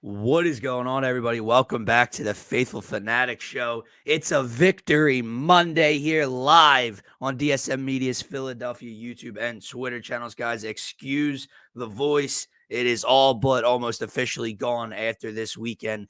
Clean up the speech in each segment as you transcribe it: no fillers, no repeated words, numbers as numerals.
What is going on, everybody? Welcome back to the Phaithful Phanatics show. It's a Victory Monday here live on DSM-Media's Philadelphia YouTube and Twitter channels, guys. Excuse the voice. It is all but almost officially gone after this weekend.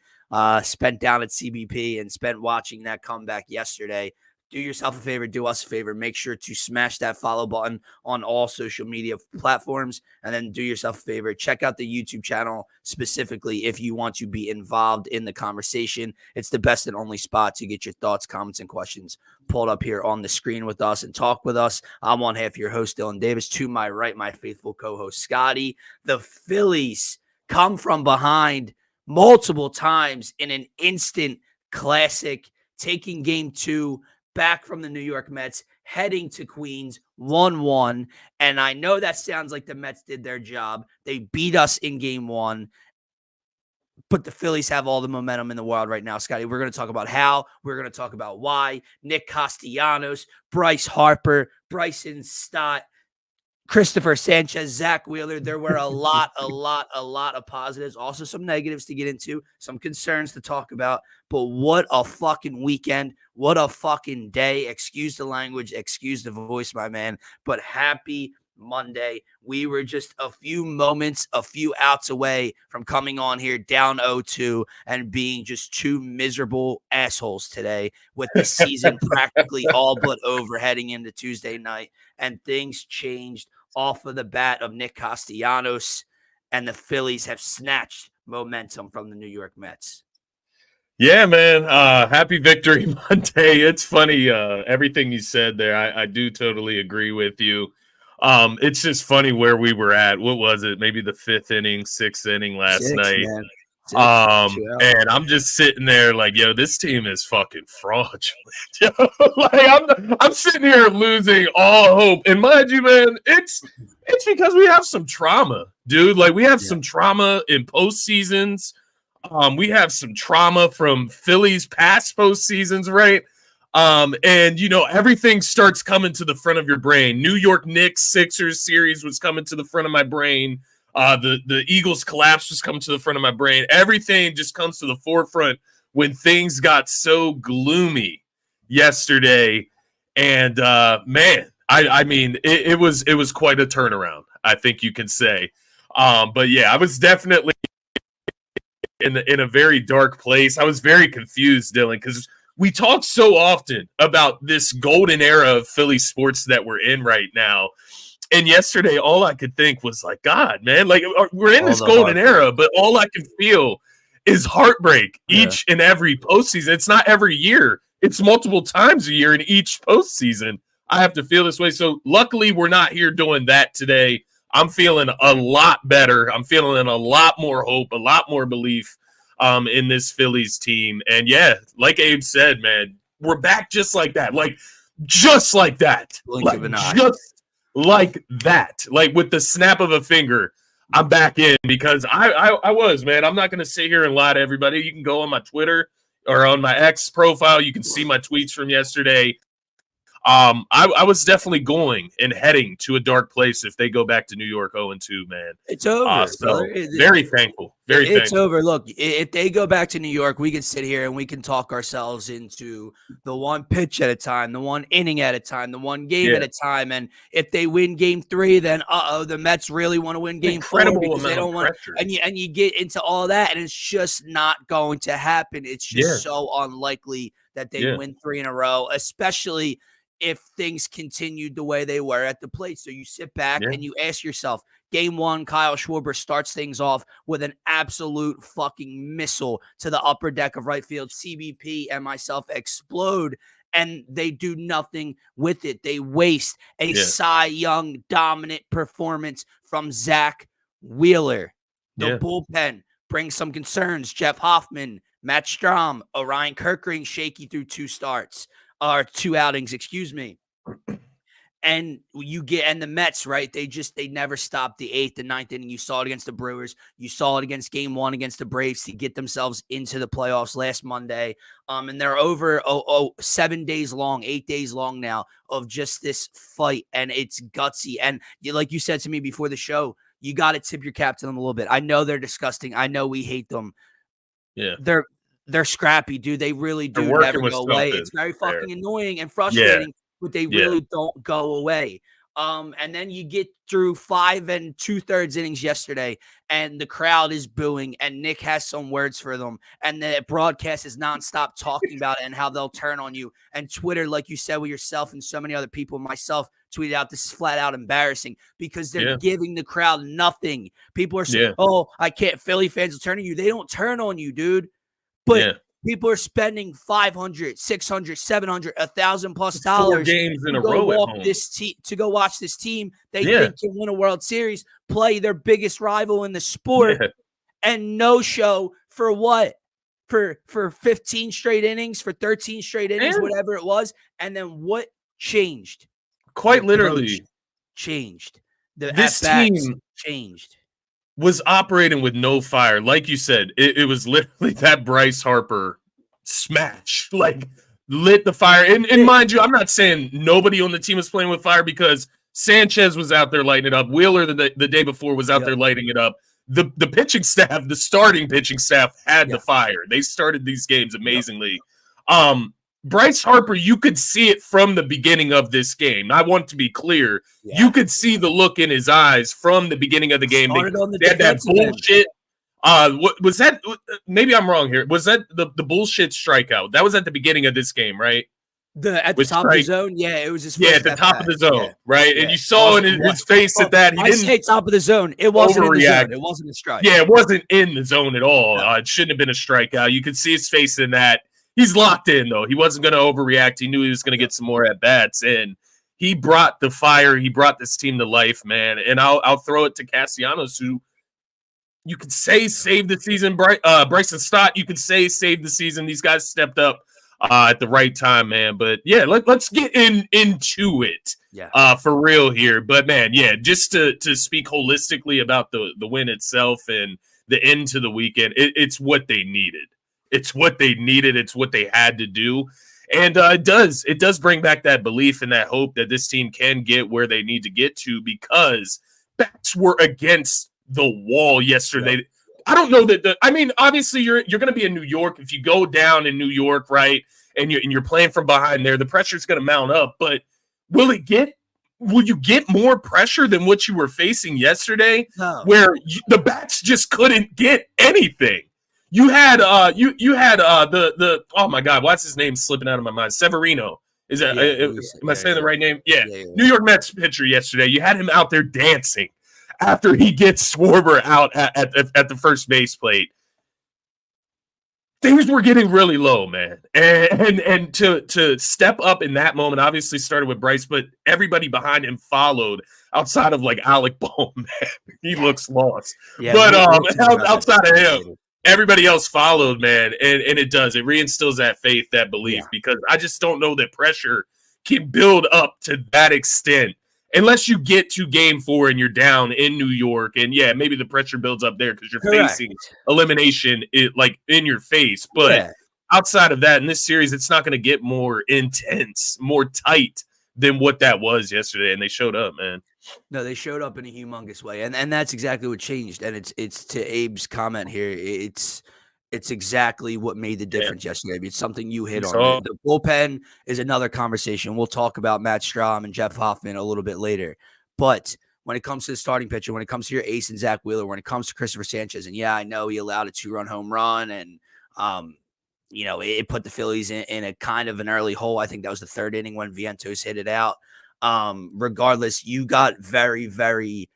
Spent down at CBP and spent watching that comeback yesterday. Do yourself a favor, do us a favor. Make sure to smash that follow button on all social media platforms. And then do yourself a favor, check out the YouTube channel specifically if you want to be involved in the conversation. It's the best and only spot to get your thoughts, comments, and questions pulled up here on the screen with us and talk with us. I'm one half your host, Dylan Davis. To my right, my faithful co-host, Scotty. The Phillies come from behind multiple times in an instant classic, taking game 2 back from the New York Mets, heading to Queens, 1-1. And I know that sounds like the Mets did their job. They beat us in game 1. But the Phillies have all the momentum in the world right now, Scotty. We're going to talk about how. We're going to talk about why. Nick Castellanos, Bryce Harper, Bryson Stott, Christopher Sanchez, Zach Wheeler. There were a lot of positives, also some negatives to get into, some concerns to talk about. But what a fucking weekend. What a fucking day. Excuse the language, excuse the voice, my man. But happy Monday. We were just a few moments, a few outs away from coming on here down 0-2 and being just two miserable assholes today with the season practically all but over heading into Tuesday night. And things changed off of the bat of Nick Castellanos, and the Phillies have snatched momentum from the New York Mets. Yeah, man. Happy Victory Monday. It's funny, everything you said there. I do totally agree with you. It's just funny where we were at. What was it? Maybe the 5th inning, 6th inning last night. Man. And I'm just sitting there like, yo, this team is fucking fraudulent. Yo, like I'm sitting here losing all hope. And mind you, man, it's because we have some trauma, dude. Like we have some trauma in postseasons. We have some trauma from Phillies past postseasons, right? And you know, everything starts coming to the front of your brain. New York Knicks Sixers series was coming to the front of my brain. The Eagles collapse was coming to the front of my brain. Everything just comes to the forefront when things got so gloomy yesterday. And man, I mean, it was quite a turnaround, I think you can say. But yeah, I was definitely in a very dark place. I was very confused, Dylan, because we talk so often about this golden era of Philly sports that we're in right now. And yesterday, all I could think was like, God, man, like we're in this golden era, but all I can feel is heartbreak each and every postseason. It's not every year. It's multiple times a year in each postseason. I have to feel this way. So luckily, we're not here doing that today. I'm feeling a lot better. I'm feeling a lot more hope, a lot more belief in this Phillies team. And yeah, like Abe said, man, we're back just like that. Like, just like that. Blink of an eye. Just like that. Like with the snap of a finger, I'm back in because I was, man. I'm not going to sit here and lie to everybody. You can go on my Twitter or on my X profile. You can see my tweets from yesterday. I was definitely going and heading to a dark place if they go back to New York 0-2, man. It's over. So very thankful. It's over. Look, if they go back to New York, we can sit here and we can talk ourselves into the one pitch at a time, the one inning at a time, the one game at a time. And if they win game 3, then the Mets really want to win game 4 because they don't want. And you get into all that, and it's just not going to happen. It's just so unlikely that they win 3 in a row, especially if things continued the way they were at the plate. So you sit back and you ask yourself, game 1, Kyle Schwarber starts things off with an absolute fucking missile to the upper deck of right field. CBP and myself explode, and they do nothing with it. They waste a Cy Young dominant performance from Zach Wheeler. The bullpen brings some concerns. Jeff Hoffman, Matt Strahm, Orion Kirkring shaky through 2 starts. Or 2 outings, excuse me. And the Mets, right? They never stopped the 8th and 9th inning. You saw it against the Brewers. You saw it against game 1 against the Braves to get themselves into the playoffs last Monday. And they're over 7 days long, 8 days long now of just this fight. And it's gutsy. And like you said to me before the show, you got to tip your cap to them a little bit. I know they're disgusting. I know we hate them. Yeah. They're scrappy, dude. They really do never go away. It's very fucking annoying and frustrating, but they really don't go away. And then you get through 5 2/3 innings yesterday, and the crowd is booing, and Nick has some words for them, and the broadcast is nonstop talking about it and how they'll turn on you. And Twitter, like you said with yourself and so many other people, myself, tweeted out this is flat out embarrassing because they're giving the crowd nothing. People are saying, "Oh, I can't." Philly fans will turn on you. They don't turn on you, dude. But people are spending $500, $600, $700, $1,000+ dollars 4 games in a row at home to go watch this team they think can win a World Series, play their biggest rival in the sport, and no show for what? For 15 straight innings, for 13 straight innings, whatever it was. And then what changed? Quite literally changed. This team changed. Was operating with no fire. Like you said, it was literally that Bryce Harper smash, like lit the fire. And mind you, I'm not saying nobody on the team was playing with fire because Sanchez was out there lighting it up. Wheeler the day before was out there lighting it up. The pitching staff, the starting pitching staff had the fire. They started these games amazingly. Bryce Harper, you could see it from the beginning of this game. I want to be clear. Yeah. You could see the look in his eyes from the beginning of the game. They had that bullshit. What was that? Maybe I'm wrong here. Was that the bullshit strikeout? That was at the beginning of this game, right? At the top of the zone? Yeah, it was his first at the top of the zone, right? Yeah. And you saw in his face that he didn't say top of the zone. It wasn't in the zone. It wasn't a strike. Yeah, it wasn't in the zone at all. No. It shouldn't have been a strikeout. You could see his face in that. He's locked in, though. He wasn't going to overreact. He knew he was going to get some more at-bats, and he brought the fire. He brought this team to life, man. And I'll throw it to Castellanos, who you could say saved the season. Bryson Stott, you could say saved the season. These guys stepped up at the right time, man. But, yeah, let's get into it for real here. But, man, just to speak holistically about the win itself and the end to the weekend, it's what they needed. It's what they needed. It's what they had to do. And it does bring back that belief and that hope that this team can get where they need to get to because bats were against the wall yesterday. Yeah. I don't know that obviously you're going to be in New York. If you go down in New York, right, and you're playing from behind there, the pressure's going to mount up. But will you get more pressure than what you were facing yesterday where the bats just couldn't get anything? You had the oh my God, what's his name slipping out of my mind? Severino. Is that am I saying the right name? Yeah. New York Mets pitcher yesterday. You had him out there dancing after he gets Schwarber out at the first base plate. Things were getting really low, man. And to step up in that moment obviously started with Bryce, but everybody behind him followed outside of like Alec Bohm, man. He looks lost. Yeah, but outside of him. Everybody else followed, man, and it reinstills that faith, that belief, because I just don't know that pressure can build up to that extent unless you get to game 4 and you're down in New York, and maybe the pressure builds up there because you're facing elimination in your face. But outside of that, in this series, it's not going to get more intense, more tight than what that was yesterday, and they showed up, man. No, they showed up in a humongous way, and that's exactly what changed. And it's to Abe's comment here. It's exactly what made the difference yesterday. It's something you hit on. The bullpen is another conversation. We'll talk about Matt Strahm and Jeff Hoffman a little bit later. But when it comes to the starting pitcher, when it comes to your ace and Zach Wheeler, when it comes to Christopher Sanchez, and I know he allowed a 2-run home run, and it put the Phillies in a kind of an early hole. I think that was the 3rd inning when Vientos hit it out. Regardless, you got a very, very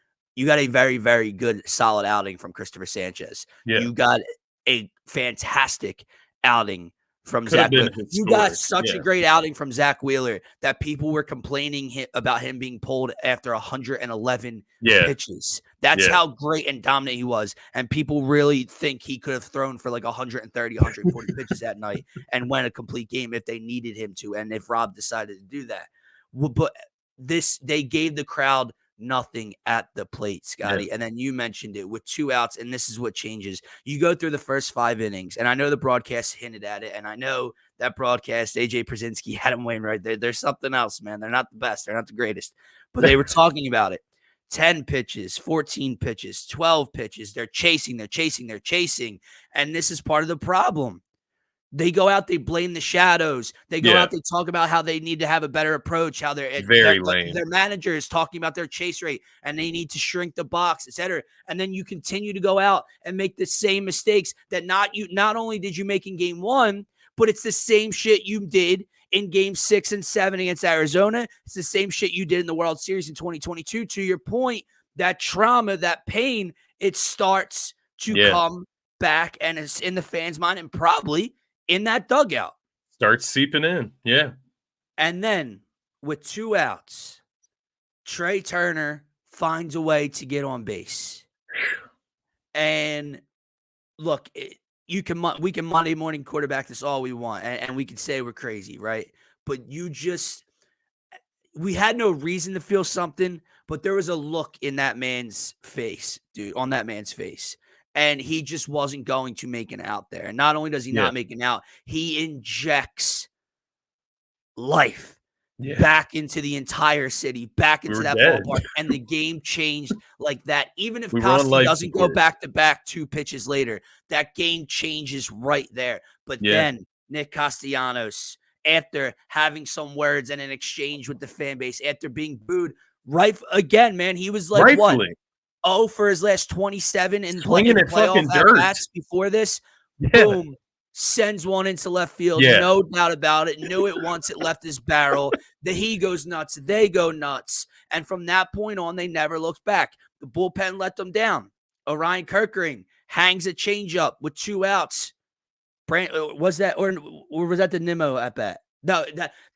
good, solid outing from Christopher Sanchez. Yeah. You got a fantastic outing from Zach Wheeler. You got such a great outing from Zach Wheeler that people were complaining about him being pulled after 111 pitches. That's how great and dominant he was. And people really think he could have thrown for like 130, 140 pitches that night and went a complete game if they needed him to. And if Rob decided to do that. But they gave the crowd nothing at the plate, Scotty. Yeah. And then you mentioned it with 2 outs, and this is what changes. You go through the first 5 innings, and I know the broadcast hinted at it, and I know that broadcast, AJ Przinsky, Adam Wainwright, there's something else, man. They're not the best. They're not the greatest, but they were talking about it. 10 pitches, 14 pitches, 12 pitches. They're chasing. And this is part of the problem. They go out, they blame the shadows. They go out, they talk about how they need to have a better approach, how their manager is talking about their chase rate and they need to shrink the box, etc. And then you continue to go out and make the same mistakes that not only did you make in game 1, but it's the same shit you did in game 6 and 7 against Arizona. It's the same shit you did in the World Series in 2022. To your point, that trauma, that pain, it starts to come back and it's in the fans' mind and probably in that dugout. Starts seeping in. Yeah. And then with 2 outs, Trey Turner finds a way to get on base. And look, we can Monday morning quarterback this all we want, and we can say we're crazy, right? But we had no reason to feel something, but there was a look in that man's face, dude, on that man's face. And he just wasn't going to make an out there. And not only does he not make an out, he injects life back into the entire city, back into that ballpark. And the game changed like that. Even if Costi doesn't go back-to-back 2 pitches later, that game changes right there. But then Nick Castellanos, after having some words and an exchange with the fan base, after being booed, again, man, he was like, what? For his last 27 in playoff at-bats before this. Boom. Sends one into left field. No doubt about it. Knew it once it left his barrel. He goes nuts. They go nuts. And from that point on, they never looked back. The bullpen let them down. Orion Kerkering hangs a changeup with 2 outs. Was that the Nimmo at bat? No,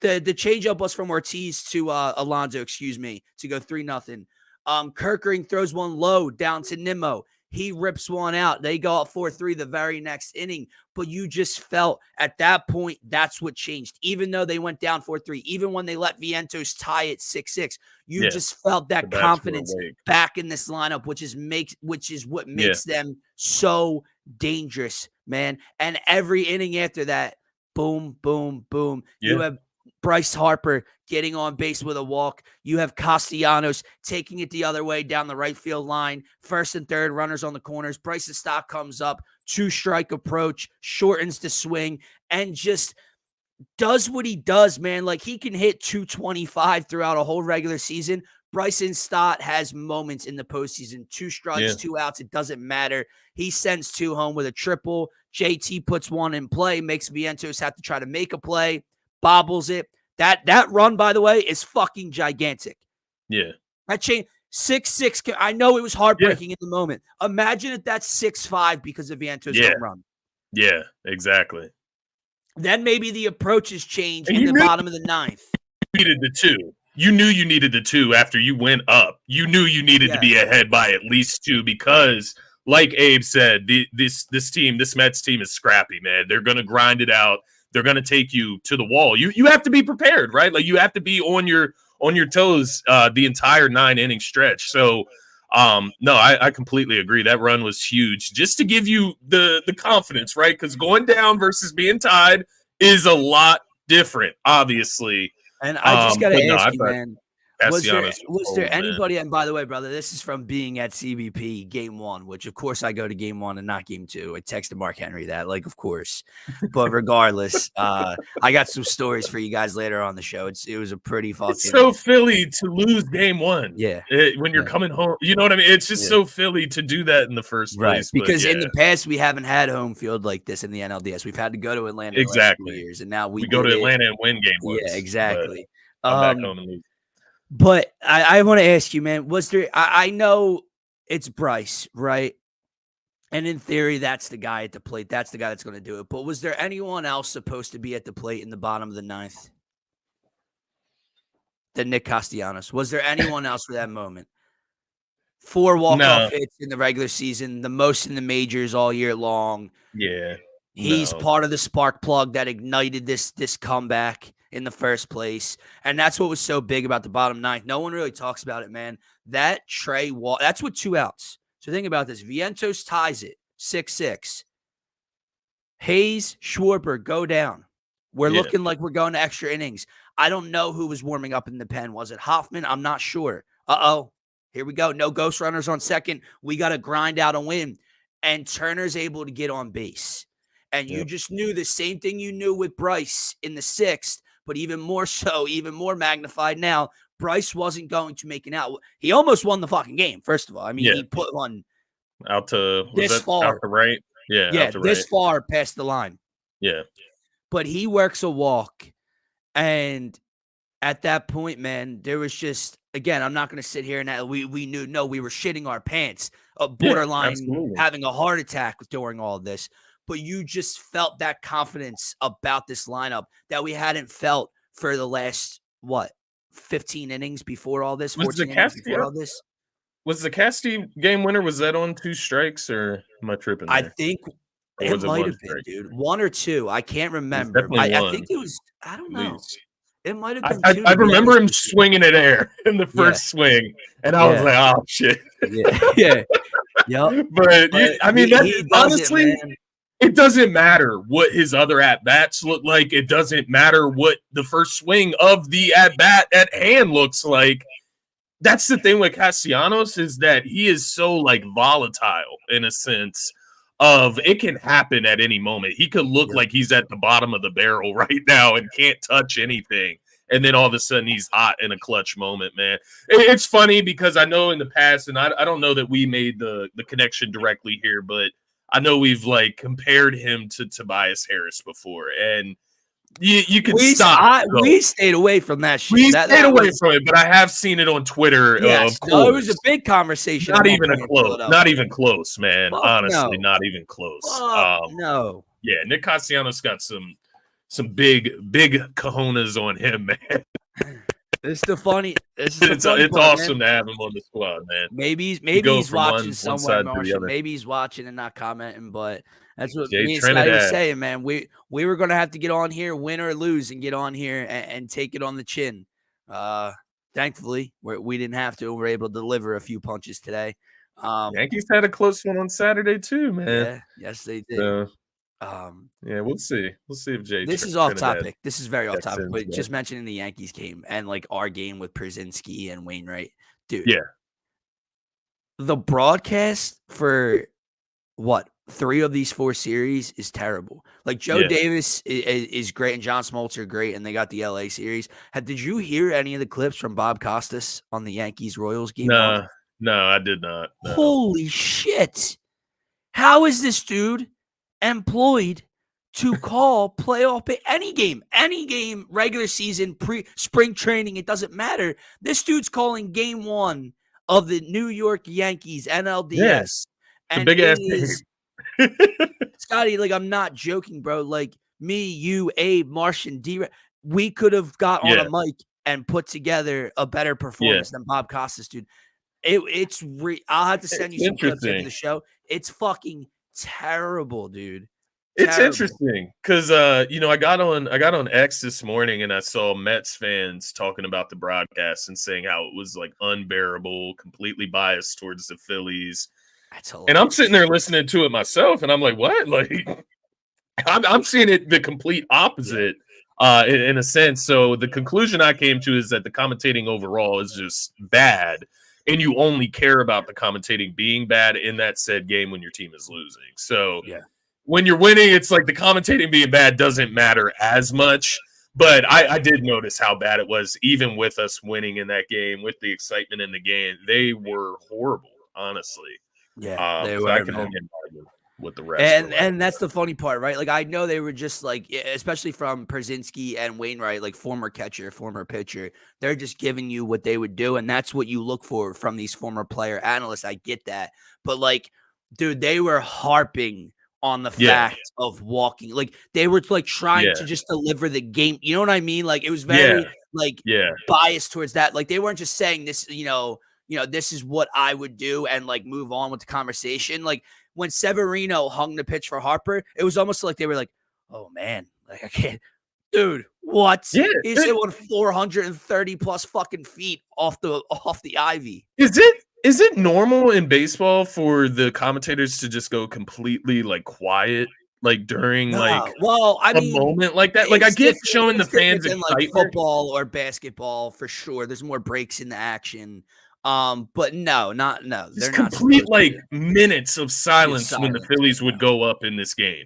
the changeup was from Ortiz to Alonso, to go 3-0. Kerkering throws one low down to Nimmo. He rips one out. They go up 4-3 the very next inning. But you just felt at that point, that's what changed. Even though they went down 4-3, even when they let Vientos tie it 6-6, you just felt that confidence back in this lineup, which is what makes them so dangerous, man. And every inning after that, boom, boom, boom. You have Bryce Harper getting on base with a walk. You have Castellanos taking it the other way down the right field line. 1st and 3rd, runners on the corners. Bryce's stock comes up. 2-strike approach, shortens the swing, and just does what he does, man. Like, he can hit 225 throughout a whole regular season. Bryson Stott has moments in the postseason. 2 strikes, 2 outs. It doesn't matter. He sends 2 home with a triple. JT puts 1 in play, makes Vientos have to try to make a play. Bobbles it. That run, by the way, is fucking gigantic. Yeah. That change 6-6. I know it was heartbreaking in the moment. Imagine if that's 6-5 because of Vientos' home run. Yeah, exactly. Then maybe the approaches change in the bottom of the 9th. You needed the 2. You knew you needed the 2 after you went up. You knew you needed to be ahead by at least 2 because, like Abe said, this Mets team is scrappy, man. They're going to grind it out. They're going to take you to the wall. You have to be prepared, right? Like, you have to be on your toes the entire 9-inning stretch. So, no, I completely agree. That run was huge just to give you the confidence, right? Because going down versus being tied is a lot different, obviously. And I just got to ask you, man. Was there anybody, and by the way, brother, this is from being at CBP game 1, which of course I go to game 1 and not game 2. I texted Mark Henry that, like, of course. But regardless, I got some stories for you guys later on the show. It was a pretty fucking. It's so Philly to lose game 1. Yeah. When you're coming home, you know what I mean? It's just so Philly to do that in the first place. Because in the past, we haven't had home field like this in the NLDS. We've had to go to Atlanta the last 2 years, and now we go to Atlanta and win game 1. Yeah, exactly. Come back home and lose. But I want to ask you, man, was there, I know it's Bryce, right? And in theory, that's the guy at the plate. That's the guy that's going to do it. But was there anyone else supposed to be at the plate in the bottom of the 9th than Nick Castellanos? Was there anyone else for that moment? 4 walk-off hits in the regular season, the most in the majors all year long. Yeah. He's part of the spark plug that ignited this comeback in the first place. And that's what was so big about the bottom 9th. No one really talks about it, man. That Trey Wall, that's with 2 outs. So think about this. Vientos ties it 6-6. Hayes, Schwarber go down. We're looking like we're going to extra innings. I don't know who was warming up in the pen. Was it Hoffman? I'm not sure. Here we go. No ghost runners on second. We got to grind out a win. And Turner's able to get on base. And you just knew the same thing you knew with Bryce in the 6th, but even more so, even more magnified now. Bryce wasn't going to make an out. He almost won the fucking game, first of all. I mean, he put one out to this far. Out to right? Yeah, yeah, out to this right. far past the line. Yeah. But he works a walk. And at that point, man, there was just, again, I'm not going to sit here and we knew, no, we were shitting our pants, borderline having a heart attack during all of this. But you just felt that confidence about this lineup that we hadn't felt for the last, 15 innings before all this? 14 innings before all this? Was the Casty game winner, was that on 2 strikes or am I tripping there? I think it might have been, dude. 1 or 2. I can't remember. I think it was, I don't know. It might have been 2. I remember him swinging at air in the first swing, and I was like, oh, shit. Yeah. But I mean, honestly, it doesn't matter what his other at-bats look like. It doesn't matter what the first swing of the at-bat at hand looks like. That's the thing with Castellanos, is that he is so, like, volatile in a sense of it can happen at any moment. He could look like he's at the bottom of the barrel right now and can't touch anything. And then all of a sudden he's hot in a clutch moment, man. It's funny because I know in the past, and I don't know that we made the connection directly here, but I know we've like compared him to Tobias Harris before, and you can stop. We stayed away from that shit. We stayed away from it, but I have seen it on Twitter. Yes, it was a big conversation. Not even close. Not even close, man. Honestly, not even close. No. Yeah, Nick Castellanos got some big cojones on him, man. It's funny. It's awesome to have him on the squad, man. Maybe he's watching somewhere, Martian. Maybe he's watching and not commenting, but that's what me and Scotty was saying, man. We were gonna have to get on here, win or lose, and get on here and take it on the chin. Thankfully, we didn't have to. We were able to deliver a few punches today. Yankees had a close one on Saturday too, man. Yeah, yes, they did. Yeah, we'll see. We'll see if Jay. This is off topic. This is very off topic, but just mentioning the Yankees game and like our game with Przinsky and Wainwright, dude. Yeah. The broadcast for 3 of these 4 series is terrible. Like Joe Davis is great and John Smoltz are great, and they got the LA series. Did you hear any of the clips from Bob Costas on the Yankees Royals game? No, I did not. No. Holy shit! How is this dude employed to call playoff any game, regular season, spring training? It doesn't matter. This dude's calling game 1 of the New York Yankees NLDS. Yes, and big ass game. Scotty, like, I'm not joking, bro. Like, me, you, Abe, Martian, D, we could have got on a mic and put together a better performance than Bob Costas, dude. I'll have to send you some clips after the show. It's fucking terrible, dude. It's interesting because I got on X this morning and I saw Mets fans talking about the broadcast and saying how it was like unbearable, completely biased towards the Phillies. And I'm sitting there listening to it myself, and I'm like, what? Like, I'm seeing it the complete opposite in a sense. So the conclusion I came to is that the commentating overall is just bad. And you only care about the commentating being bad in that said game when your team is losing. So when you're winning, it's like the commentating being bad doesn't matter as much. But I did notice how bad it was, even with us winning in that game, with the excitement in the game. They were horrible, honestly. Yeah, they were. I can only imagine what the rest. And that's the funny part, right? Like, I know they were just like, especially from Przinsky and Wainwright, like former catcher, former pitcher, they're just giving you what they would do, and that's what you look for from these former player analysts. I get that, but like, dude, they were harping on the fact of walking, like they were like trying to just deliver the game. You know what I mean? Like, it was very biased towards that. Like, they weren't just saying this, this is what I would do and like move on with the conversation. Like, when Severino hung the pitch for Harper, it was almost like they were like, oh man, like, I can't, dude, what? Yeah, he's hit 430 plus fucking feet off the ivy. Is it normal in baseball for the commentators to just go completely like quiet, like during a moment like that? Like, I get showing the fans in like football or basketball for sure. There's more breaks in the action. But no. Just They're not complete supposed like to. minutes of silence when the Silence. Phillies would No. go up in this game.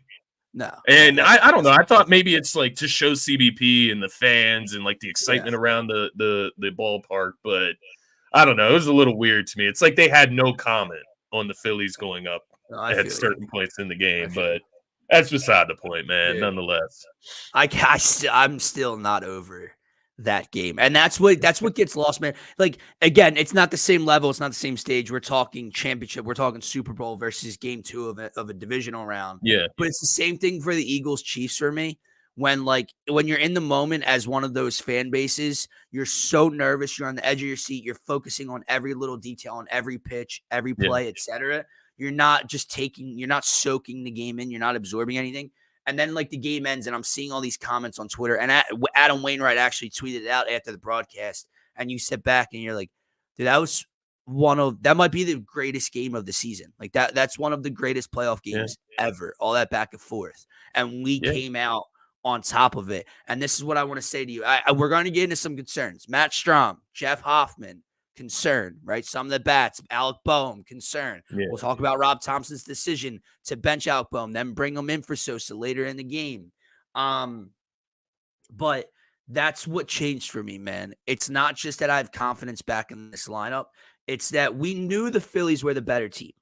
No. And That's I don't know. I thought maybe it's like to show CBP and the fans and like the yeah. excitement around the ballpark, but I don't know. It was a little weird to me. It's like they had no comment on the Phillies going up No, I at feel you. certain points in the I game, feel you. but that's beside the point, man. Yeah. Nonetheless, I'm still not over that game, and that's what gets lost, man. Like again, it's not the same level, it's not the same stage. We're talking championship, we're talking Super Bowl versus Game 2 of a divisional round. yeah, But it's the same thing for the Eagles Chiefs for me. When you're in the moment as one of those fan bases, you're so nervous, you're on the edge of your seat, you're focusing on every little detail, on every pitch, every yeah, play, etc. You're not soaking the game in, you're not absorbing anything. And then like the game ends and I'm seeing all these comments on Twitter, and Adam Wainwright actually tweeted it out after the broadcast, and you sit back and you're like, dude, that might be the greatest game of the season. Like that's one of the greatest playoff games ever. All that back and forth. And we came out on top of it. And this is what I want to say to you. We're going to get into some concerns. Matt Strom, Jeff Hoffman, concern, right? Some of the bats, Alec Boehm, concern. yeah. We'll talk about Rob Thompson's decision to bench Alec Boehm, then bring him in for Sosa later in the game. But that's what changed for me, man. It's not just that I have confidence back in this lineup. It's that we knew the Phillies were the better team.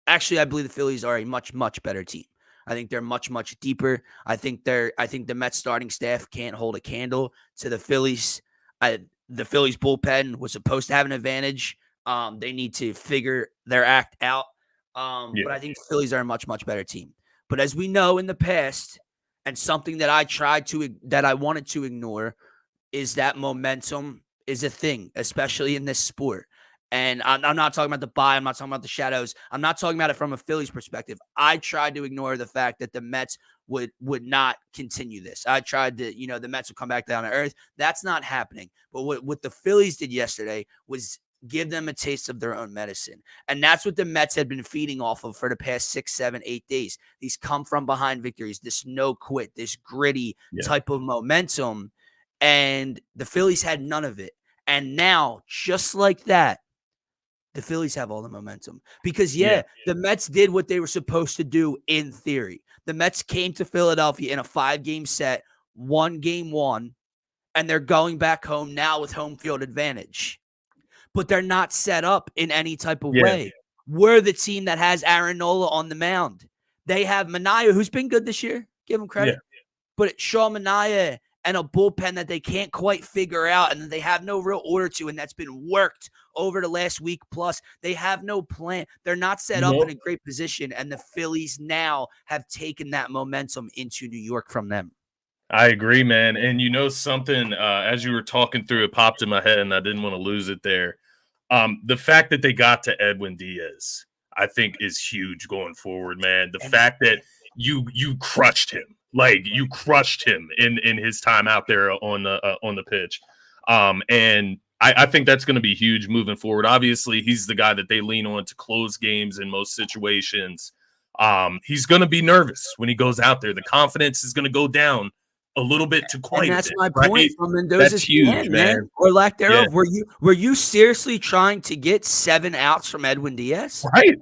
Actually, I believe the Phillies are a much, much better team. I think they're much, much deeper. I think the Mets starting staff can't hold a candle to the Phillies. The Phillies bullpen was supposed to have an advantage. They need to figure their act out. But I think the Phillies are a much, much better team. But as we know in the past, and something that I wanted to ignore, is that momentum is a thing, especially in this sport. And I'm not talking about the bye. I'm not talking about the shadows. I'm not talking about it from a Phillies perspective. I tried to ignore the fact that the Mets would not continue this. I tried to, the Mets would come back down to earth. That's not happening. But what the Phillies did yesterday was give them a taste of their own medicine. And that's what the Mets had been feeding off of for the past 6, 7, 8 days. These come from behind victories, this no quit, this gritty type of momentum. And the Phillies had none of it. And now, just like that, the Phillies have all the momentum. Because, the Mets did what they were supposed to do in theory. The Mets came to Philadelphia in a 5-game set, won game 1, and they're going back home now with home field advantage. But they're not set up in any type of way. We're the team that has Aaron Nola on the mound. They have Manaea, who's been good this year. Give him credit. But Sean Manaea and a bullpen that they can't quite figure out and they have no real order to, and that's been worked over the last week plus. They have no plan. They're not set up in a great position, and the Phillies now have taken that momentum into New York from them. I agree, man. And something, as you were talking through, it popped in my head, and I didn't want to lose it there. The fact that they got to Edwin Diaz, I think, is huge going forward, man. The fact that you crushed him. Like, you crushed him in his time out there on the pitch. And I think that's going to be huge moving forward. Obviously, he's the guy that they lean on to close games in most situations. He's going to be nervous when he goes out there. The confidence is going to go down a little bit to quite and that's a bit, my right? point from Mendoza's That's huge, hand, man, or lack thereof. Were you seriously trying to get 7 outs from Edwin Diaz? Right.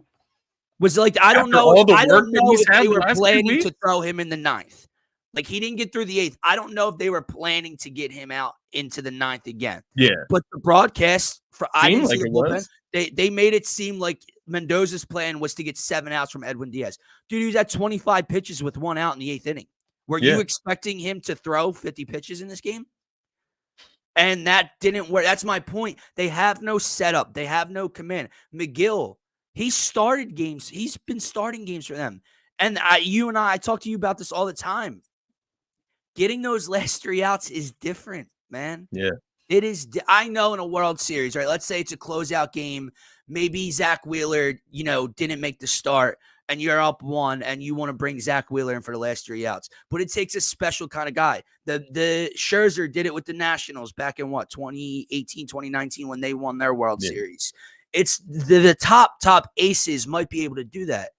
Was like I don't know if they were planning to throw him in the 9th. Like, he didn't get through the 8th. I don't know if they were planning to get him out into the 9th again. Yeah. But the broadcast I didn't see the bullpen. It they made it seem like Mendoza's plan was to get 7 outs from Edwin Diaz. Dude, he was at 25 pitches with 1 out in the 8th inning. Were you expecting him to throw 50 pitches in this game? And that didn't work. That's my point. They have no setup. They have no command. McGill, he started games. He's been starting games for them. And I talk to you about this all the time. Getting those last 3 outs is different, man. Yeah. It is. I know in a World Series, right? Let's say it's a closeout game. Maybe Zach Wheeler, didn't make the start, and you're up 1, and you want to bring Zach Wheeler in for the last 3 outs. But it takes a special kind of guy. The Scherzer did it with the Nationals back in 2018, 2019 when they won their World Series. It's the top aces might be able to do that.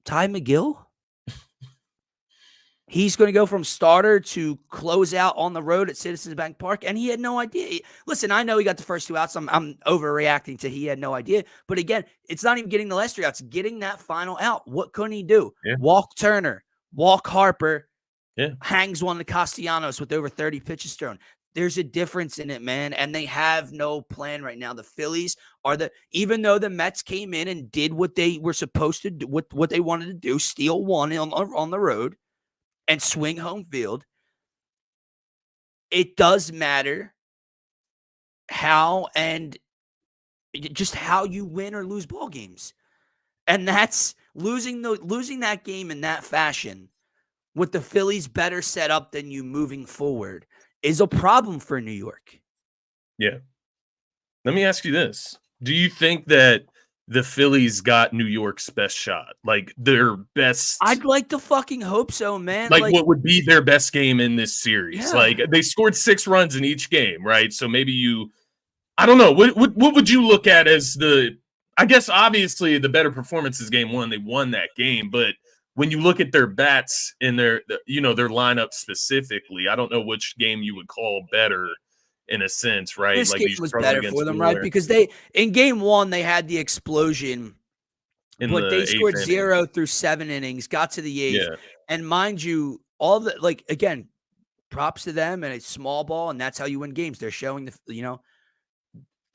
Ty McGill? He's going to go from starter to close out on the road at Citizens Bank Park, and he had no idea. Listen, I know he got the first 2 outs. I'm overreacting to he had no idea. But again, it's not even getting the last 3 outs. Getting that final out. What couldn't he do? Yeah. Walk Turner, walk Harper, yeah. hangs one to Castellanos with over 30 pitches thrown. There's a difference in it, man, and they have no plan right now. The Phillies are even though the Mets came in and did what they were supposed to do, what they wanted to do, steal one on the road and swing home field, it does matter how and just how you win or lose ball games. And that's losing that game in that fashion with the Phillies better set up than you moving forward is a problem for New York. Yeah. Let me ask you this. Do you think that the Phillies got New York's best shot? Like their best. I'd like to fucking hope so, man. Like what would be their best game in this series? Yeah. Like they scored 6 runs in each game, right? So maybe I don't know. What would you look at as I guess obviously the better performance is game 1. They won that game, but when you look at their bats in their lineup specifically, I don't know which game you would call better. In a sense, right? This like game was better for them, right? Because in game 1 they had the explosion, but they scored 0 through 7 innings, got to the 8th, and mind you, all the again, props to them, and it's small ball, and that's how you win games. They're showing the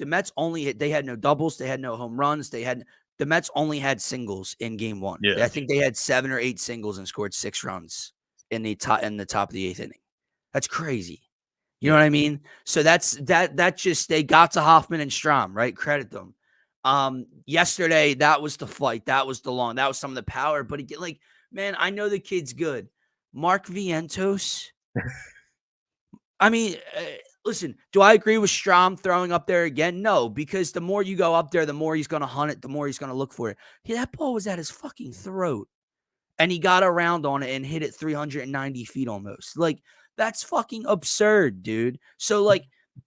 Mets they had no doubles, they had no home runs, the Mets only had singles in game 1. Yeah. I think they had 7 or 8 singles and scored 6 runs in the top of the 8th inning. That's crazy. You know what I mean? So that just they got to Hoffman and Strahm, right? Credit them. Yesterday, that was the fight. That was some of the power. But man, I know the kid's good. Mark Vientos. I mean, listen, do I agree with Strahm throwing up there again? No, because the more you go up there, the more he's going to hunt it, the more he's going to look for it. Yeah, that ball was at his fucking throat. And he got around on it and hit it 390 feet almost. That's fucking absurd, dude. So,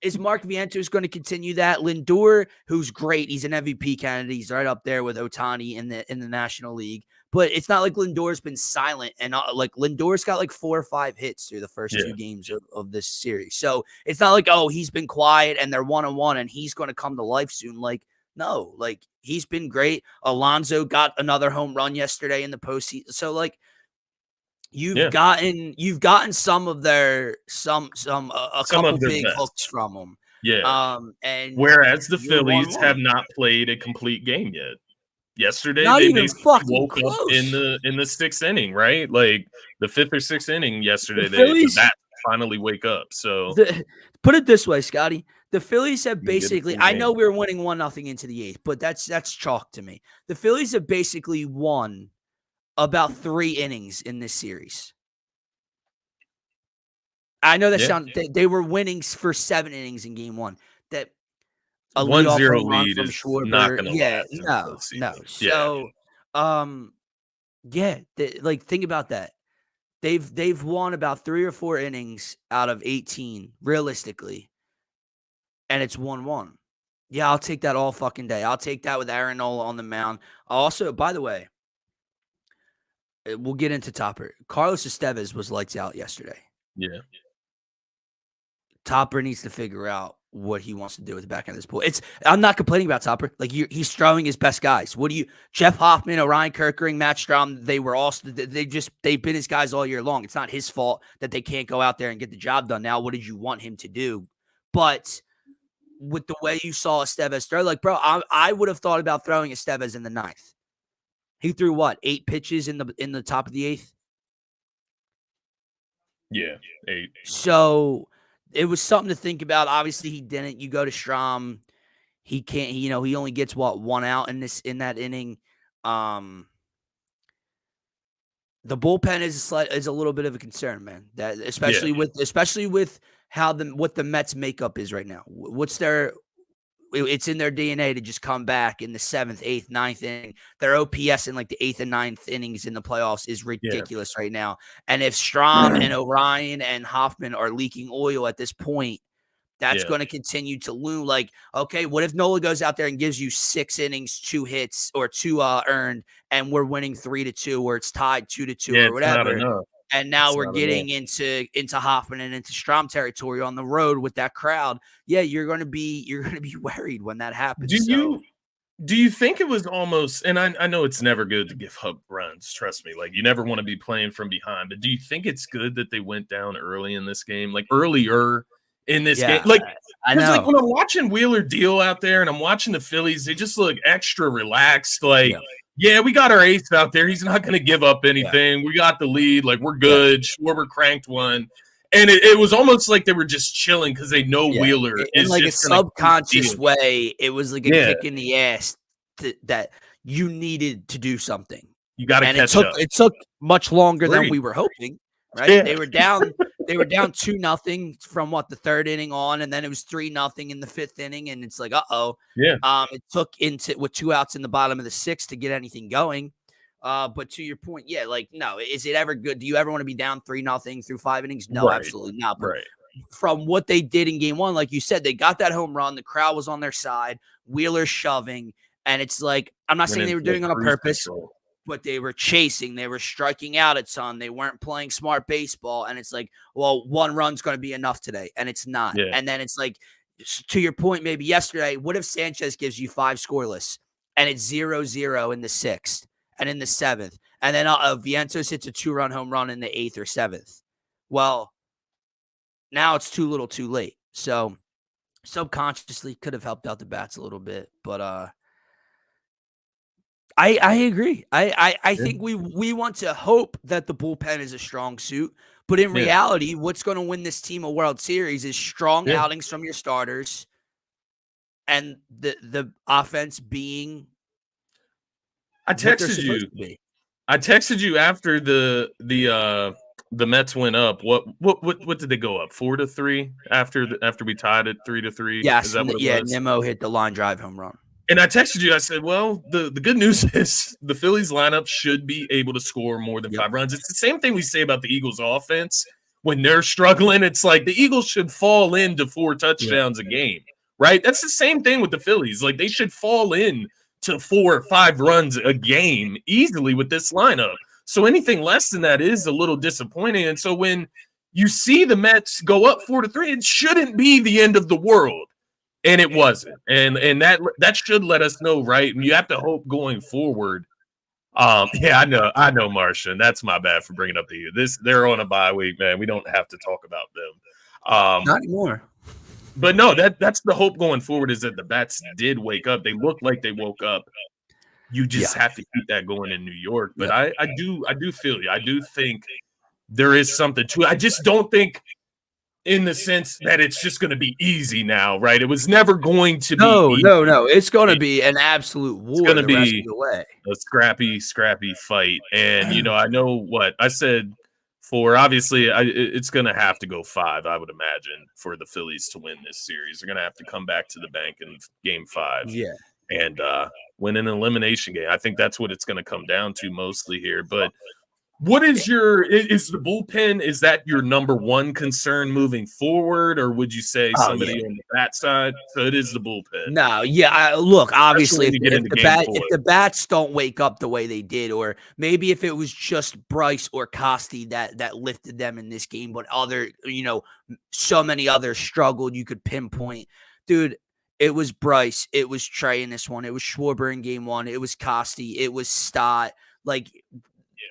is Mark Vientos going to continue that? Lindor, who's great, he's an MVP candidate. He's right up there with Ohtani in the National League. But it's not like Lindor's been silent. And, Lindor's got, 4 or 5 hits through the first 2 games of this series. So, it's not like, oh, he's been quiet and they're 1-1 and he's going to come to life soon. No, he's been great. Alonso got another home run yesterday in the postseason. So, you've gotten some of their a couple big hooks from them. Yeah. And whereas the Phillies have not played a complete game yet. Yesterday they woke up in the 6th inning, right? Like the 5th or 6th inning yesterday, the bats finally wake up. So put it this way, Scotty. The Phillies have basically, I know we were winning 1-0 into the 8th, but that's chalk to me. The Phillies have basically won about 3 innings in this series. I know that they were winning for 7 innings in game 1. That a 1-0 lead is not going to last. No. So, think about that. They've won about 3 or 4 innings out of 18, realistically, and it's 1-1. Yeah, I'll take that all fucking day. I'll take that with Aaron Nola on the mound. Also, by the way, we'll get into Topper. Carlos Estevez was lights out yesterday. Yeah. Topper needs to figure out what he wants to do with the back end of this pool. I'm not complaining about Topper. He's throwing his best guys. Jeff Hoffman, Orion Kerkering, Matt Strahm, they've been his guys all year long. It's not his fault that they can't go out there and get the job done. Now, what did you want him to do? But with the way you saw Estevez throw, bro, I would have thought about throwing Estevez in the 9th. He threw 8 pitches in the top of the 8th? Yeah, 8. So it was something to think about. Obviously, he didn't. You go to Strahm, he can't. He only gets 1 out in that inning. The bullpen is a little bit of a concern, man. That especially with how what the Mets makeup is right now. It's in their DNA to just come back in the 7th, 8th, 9th inning. Their OPS in the 8th and 9th innings in the playoffs is ridiculous right now. And if Strahm and Orion and Hoffman are leaking oil at this point, that's going to continue to loom. Okay, what if Nola goes out there and gives you 6 innings, 2 hits, or 2 earned, and we're winning 3-2, or it's tied 2-2, or whatever? And now we're getting into Hoffman and into Strom territory on the road with that crowd. Yeah, you're gonna be worried when that happens. Do you think it was almost, and I know it's never good to give up runs, trust me, like you never want to be playing from behind, but do you think it's good that they went down early in this game, like earlier in this game? Like, I know, like when I'm watching Wheeler deal out there and I'm watching the Phillies, they just look extra relaxed. Like, yeah, we got our ace out there. He's not going to give up anything. We got the lead. Like, we're good. Schwarber cranked one. And it was almost like they were just chilling because they know Wheeler is in like just a subconscious way. It was like a kick in the ass that you needed to do something. You got to catch up. It took much longer than we were hoping. Right? Yeah. They were down 2-0 from the third inning on, and then it was 3-0 in the fifth inning, and it's like, it took with 2 outs in the bottom of the sixth to get anything going. But to your point, no, is it ever good? Do you ever want to be down 3-0 through 5 innings? No, absolutely not. But from what they did in game one, like you said, they got that home run. The crowd was on their side. Wheeler shoving, and it's like, I'm not saying they were doing it on purpose. But they were chasing. They were striking out at some. They weren't playing smart baseball. And it's like, well, 1 run's going to be enough today. And it's not. Yeah. And then it's like, to your point, maybe yesterday, what if Sanchez gives you 5 scoreless and it's 0-0 in the 6th and in the 7th? And then Vientos hits a 2-run home run in the 8th or 7th. Well, now it's too little too late. So subconsciously could have helped out the bats a little bit. But I agree. I think we want to hope that the bullpen is a strong suit, but in reality, what's going to win this team a World Series is strong outings from your starters and the offense being. I texted you after the Mets went up. What did they go up 4-3 after we tied it 3-3? Yes, is that what it was? Nimmo hit the line drive home run. And I texted you. I said, well, the good news is the Phillies lineup should be able to score more than 5 runs. It's the same thing we say about the Eagles offense. When they're struggling, it's like the Eagles should fall into 4 touchdowns a game, right? That's the same thing with the Phillies. Like, they should fall in to 4 or 5 runs a game easily with this lineup. So anything less than that is a little disappointing. And so when you see the Mets go up 4-3, it shouldn't be the end of the world. And it wasn't. And that should let us know, right? And you have to hope going forward. I know, Martian. That's my bad for bringing up to you. They're on a bye week, man. We don't have to talk about them. Not anymore. But no, that's the hope going forward, is that the bats did wake up. They looked like they woke up. You just have to keep that going in New York. But I do feel you. I do think there is something to it. I just don't think in the sense that it's just going to be easy now, right? It was never going to be easy. No. It's going to be an absolute war. It's going to be a scrappy fight. And, I know what I said obviously it's going to have to go 5, I would imagine, for the Phillies to win this series. They're going to have to come back to the bank in game 5. Yeah. And win an elimination game. I think that's what it's going to come down to mostly here. But what is the bullpen, is that your number one concern moving forward, or would you say somebody on the bat side? So it is the bullpen. No, look, obviously, if the bats don't wake up the way they did, or maybe if it was just Bryce or Costi that lifted them in this game, but other, so many others struggled, you could pinpoint. Dude, it was Bryce, it was Trey in this one, it was Schwarber in game 1, it was Costi, it was Stott. Like,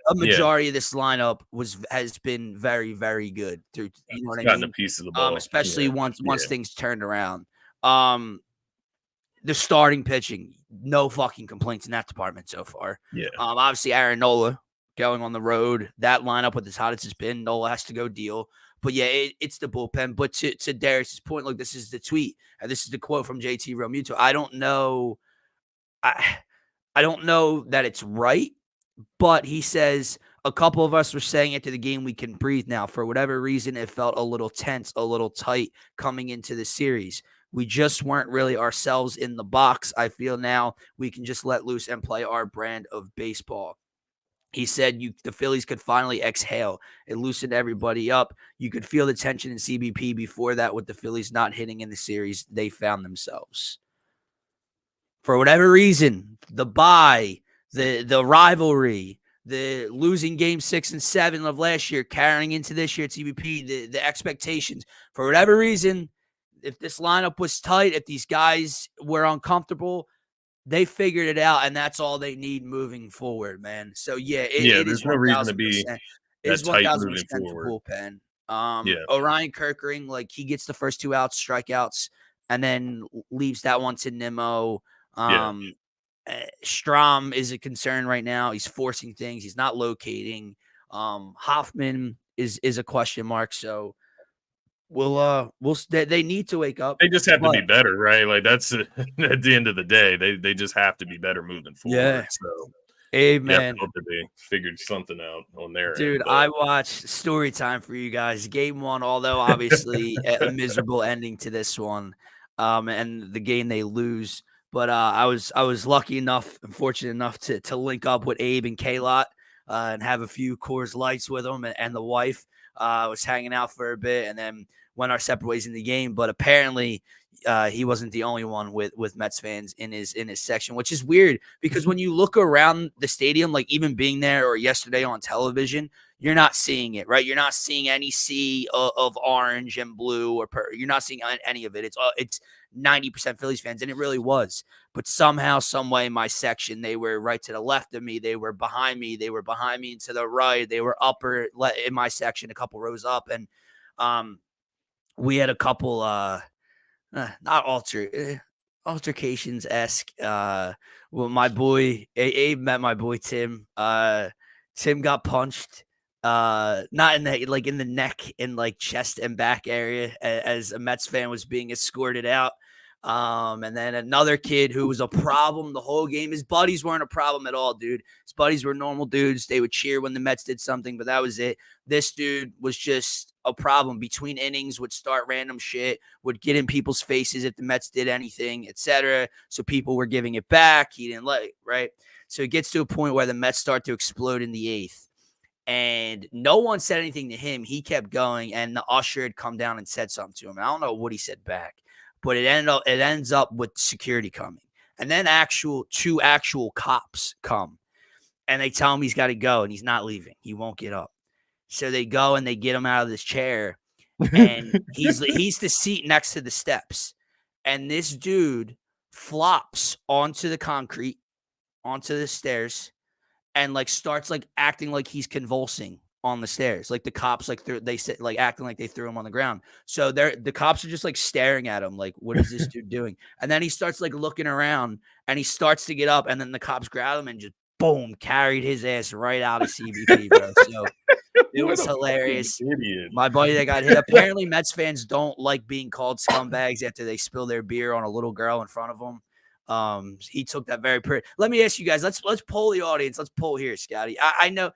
a majority of this lineup has been very, very good through. You know what I mean? A piece of the ball, especially once things turned around. The starting pitching, no fucking complaints in that department so far. Yeah. Obviously Aaron Nola going on the road. That lineup with as hot as it's been, Nola has to go deal. But yeah, it's the bullpen. But to Darius's point, look, this is the tweet, and this is the quote from JT Realmuto. I don't know that it's right. But he says, a couple of us were saying after the game, we can breathe now. For whatever reason, it felt a little tense, a little tight coming into the series. We just weren't really ourselves in the box. I feel now we can just let loose and play our brand of baseball. He said the Phillies could finally exhale. It loosened everybody up. You could feel the tension in CBP before that with the Phillies not hitting in the series. They found themselves. For whatever reason, the bye, the rivalry, the losing game 6 and 7 of last year, carrying into this year at TBP, the expectations, for whatever reason, if this lineup was tight, if these guys were uncomfortable, they figured it out, and that's all they need moving forward, man. So yeah, it is there's no reason to 1,000%. be It that is tight 1,000% moving the forward. bullpen. Yeah. Orion Kirkering, like he gets the first 2 outs, strikeouts, and then leaves that one to Nimmo. Strom is a concern right now. He's forcing things. He's not locating. Hoffman is a question mark. So they need to wake up. They just have to be better, right? Like that's at the end of the day, they just have to be better moving forward. Yeah. So amen. Hope that they figured something out on their Dude, end. I watched story time for you guys. Game 1, although obviously a miserable ending to this one, and the game they lose. But I was lucky enough and fortunate enough to link up with Abe and K-Lot and have a few Coors Lights with them and the wife. Was hanging out for a bit and then went our separate ways in the game. But apparently he wasn't the only one with Mets fans in his section, which is weird because when you look around the stadium, like even being there or yesterday on television, you're not seeing it, right? You're not seeing any sea of orange and blue or you're not seeing any of it. It's 90% Phillies fans, and it really was. But somehow, some way, my section, they were right to the left of me. They were behind me. They were behind me and to the right. They were upper in my section, a couple rows up, and we had a couple not altercations-esque. Well, my boy Abe met my boy Tim. Tim got punched. Not in the neck, in like chest and back area as a Mets fan was being escorted out. And then another kid who was a problem the whole game. His buddies weren't a problem at all, dude. His buddies were normal dudes. They would cheer when the Mets did something, but that was it. This dude was just a problem. Between innings, would start random shit, would get in people's faces if the Mets did anything, etc. So people were giving it back. He didn't like it, right? So it gets to a point where the Mets start to explode in the 8th. And no one said anything to him. He kept going, and the usher had come down and said something to him. I don't know what he said back, but it ends up with security coming. And then two actual cops come, and they tell him he's got to go, and he's not leaving. He won't get up. So they go and they get him out of this chair, and he's the seat next to the steps. And this dude flops onto the concrete, onto the stairs, and like starts like acting like he's convulsing on the stairs. Like the cops, like they sit like acting like they threw him on the ground. So the cops are just like staring at him, like, what is this dude doing? And then he starts like looking around, and he starts to get up, and then the cops grab him and just boom, carried his ass right out of CBP, bro. So it was hilarious. My buddy that got hit. Apparently, Mets fans don't like being called scumbags after they spill their beer on a little girl in front of them. He took that very pretty. Let me ask you guys. Let's poll the audience. Let's poll here, Scotty. I know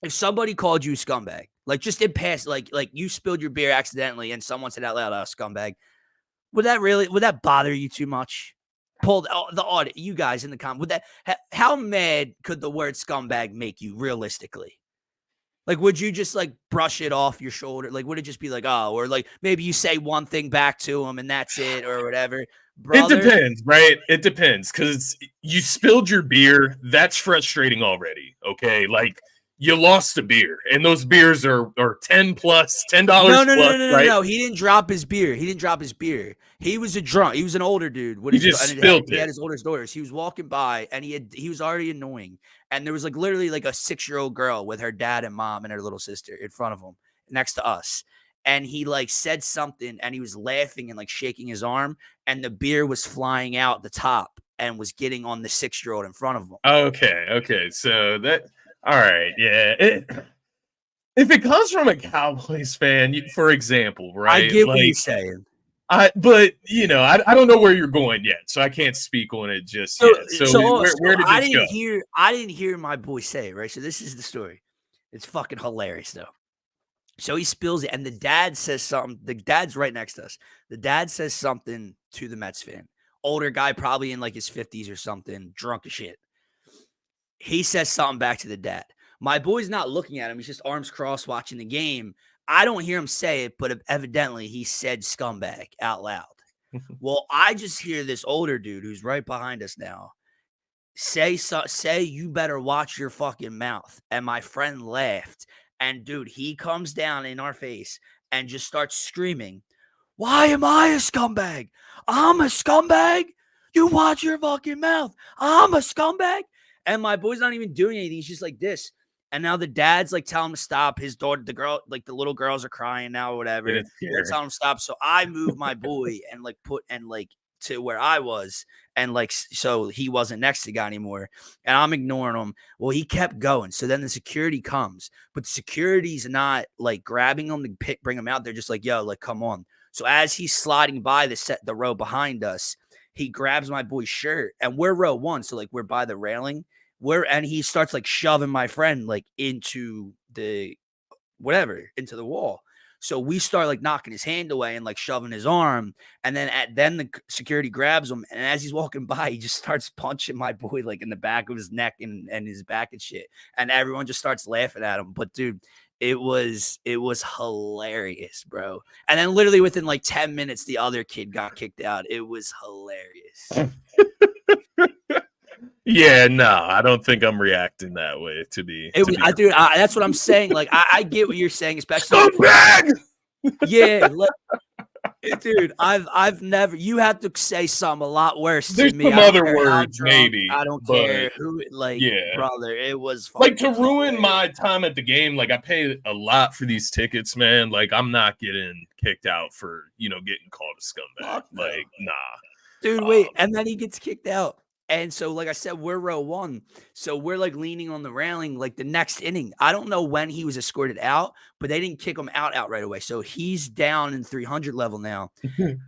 if somebody called you a scumbag, like just in past, like you spilled your beer accidentally and someone said out loud, "Scumbag," would that bother you too much? Poll the audience, you guys in the comments. How mad could the word scumbag make you realistically? Like, would you just like brush it off your shoulder? Like, would it just be like, oh, or like maybe you say one thing back to him and that's it, or whatever? Brother, it depends, right? It depends, because you spilled your beer. That's frustrating already. Okay, like you lost a beer, and those beers are $10 plus, $10 No. He didn't drop his beer. He was a drunk. He was an older dude. He just spilled it. He had his older daughters. He was walking by, and he was already annoying. And there was like literally like a 6-year-old girl with her dad and mom and her little sister in front of him, next to us. And he like said something, and he was laughing and like shaking his arm, and the beer was flying out the top and was getting on the 6-year-old in front of him. Okay. So that, all right, yeah. If it comes from a Cowboys fan, for example, right? I get what you're saying. But I don't know where you're going yet, so I can't speak on it just yet. So where did this go? I didn't hear my boy say it, right? So this is the story. It's fucking hilarious though. So he spills it, and the dad says something. The dad's right next to us. The dad says something to the Mets fan. Older guy, probably in like his 50s or something, drunk as shit. He says something back to the dad. My boy's not looking at him. He's just arms crossed watching the game. I don't hear him say it, but evidently he said scumbag out loud. Well, I just hear this older dude who's right behind us now. say you better watch your fucking mouth. And my friend laughed. And dude, he comes down in our face and just starts screaming, why am I a scumbag? I'm a scumbag. You watch your fucking mouth. I'm a scumbag. And my boy's not even doing anything. He's just like this. And now the dad's like telling him to stop. His daughter, the girl, like the little girls are crying now or whatever. They're telling him to stop. So I moved my boy and like to where I was. And like, so he wasn't next to the guy anymore. And I'm ignoring him. Well, he kept going. So then the security comes, but the security's not like grabbing him to bring him out. They're just like, yo, like, come on. So as he's sliding by the row behind us, he grabs my boy's shirt, and we're row 1. So like we're by the railing. And he starts like shoving my friend like into the wall. So we start like knocking his hand away and like shoving his arm. And then the security grabs him. And as he's walking by, he just starts punching my boy like in the back of his neck and his back and shit. And everyone just starts laughing at him. But dude, it was hilarious, bro. And then literally within like 10 minutes, the other kid got kicked out. It was hilarious. Yeah, no, I don't think I'm reacting that way. Dude, that's what I'm saying. Like, I get what you're saying, especially. Scumbag! Yeah, dude, I've never. You have to say something a lot worse There's to me. Some other words, maybe. I don't care who. Like, yeah. Brother, it was like to ruin my time at the game. Like, I paid a lot for these tickets, man. Like, I'm not getting kicked out for getting called a scumbag. Like, nah, dude. Wait, and then he gets kicked out. And so, like I said, we're row 1. So we're like leaning on the railing like the next inning. I don't know when he was escorted out, but they didn't kick him out right away. So he's down in 300 level now.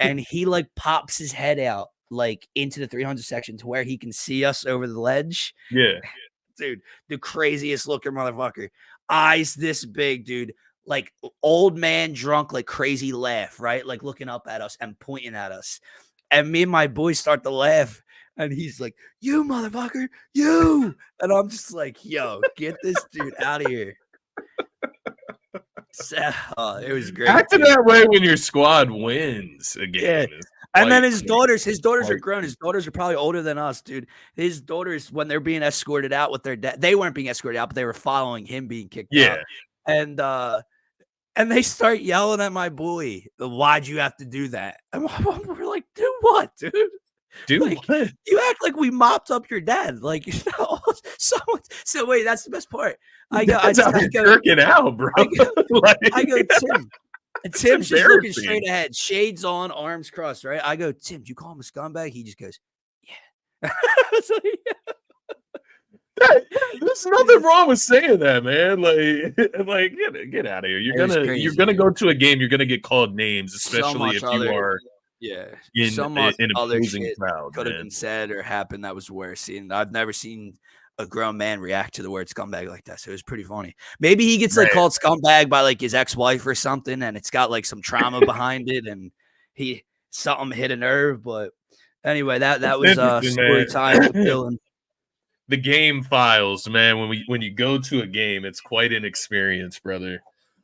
And he like pops his head out like into the 300 section to where he can see us over the ledge. Yeah. Dude, the craziest looking motherfucker. Eyes this big, dude. Like old man drunk, like crazy laugh, right? Like looking up at us and pointing at us. And me and my boys start to laugh. And he's like, you motherfucker, you. And I'm just like, yo, get this dude out of here. It was great. Acting that way when your squad wins a game. Yeah. And then his daughters are grown. His daughters are probably older than us, dude. His daughters, when they're being escorted out with their dad, they weren't being escorted out, but they were following him being kicked out. And they start yelling at my boy, why'd you have to do that? And we're like, do what, dude? Dude, like, you act like we mopped up your dad. Like, so wait, that's the best part. I go, jerking out, bro. I go, Tim. And Tim's just looking straight ahead, shades on, arms crossed, right? I go, Tim, do you call him a scumbag? He just goes, yeah. So, yeah. There's nothing wrong with saying that, man. Like get out of here. You're gonna go to a game. You're gonna get called names, especially if you are. Yeah, in other shit crowd could have been said or happened that was worse. And I've never seen a grown man react to the word scumbag like that. So it was pretty funny. Maybe he gets like called scumbag by like his ex-wife or something, and it's got like some trauma behind it, and something hit a nerve. But anyway, that was story time with Dylan. The game files, man. When you go to a game, it's quite an experience, brother.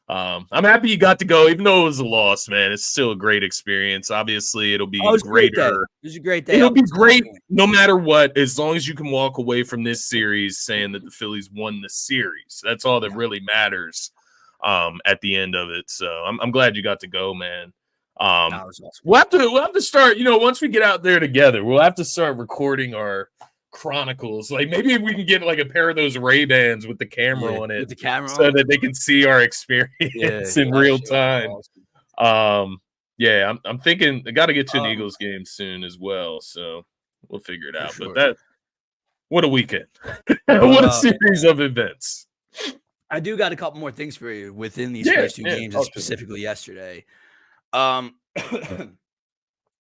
I'm happy you got to go, even though it was a loss, man. It's still a great experience. Obviously, it'll be greater. It was a great day. It'll be great no matter what, as long as you can walk away from this series saying that the Phillies won the series. That's all that really matters at the end of it. So I'm glad you got to go, man. Awesome. We'll have to start, once we get out there together, we'll have to start recording our chronicles. Like maybe we can get like a pair of those Ray-Bans with the camera on it, so that they can see our experience in real time. Awesome. I'm thinking I got to get to an Eagles game soon as well, so we'll figure it out. Sure. But what a weekend. What a series of events. I do got a couple more things for you within these first two games, and specifically yesterday.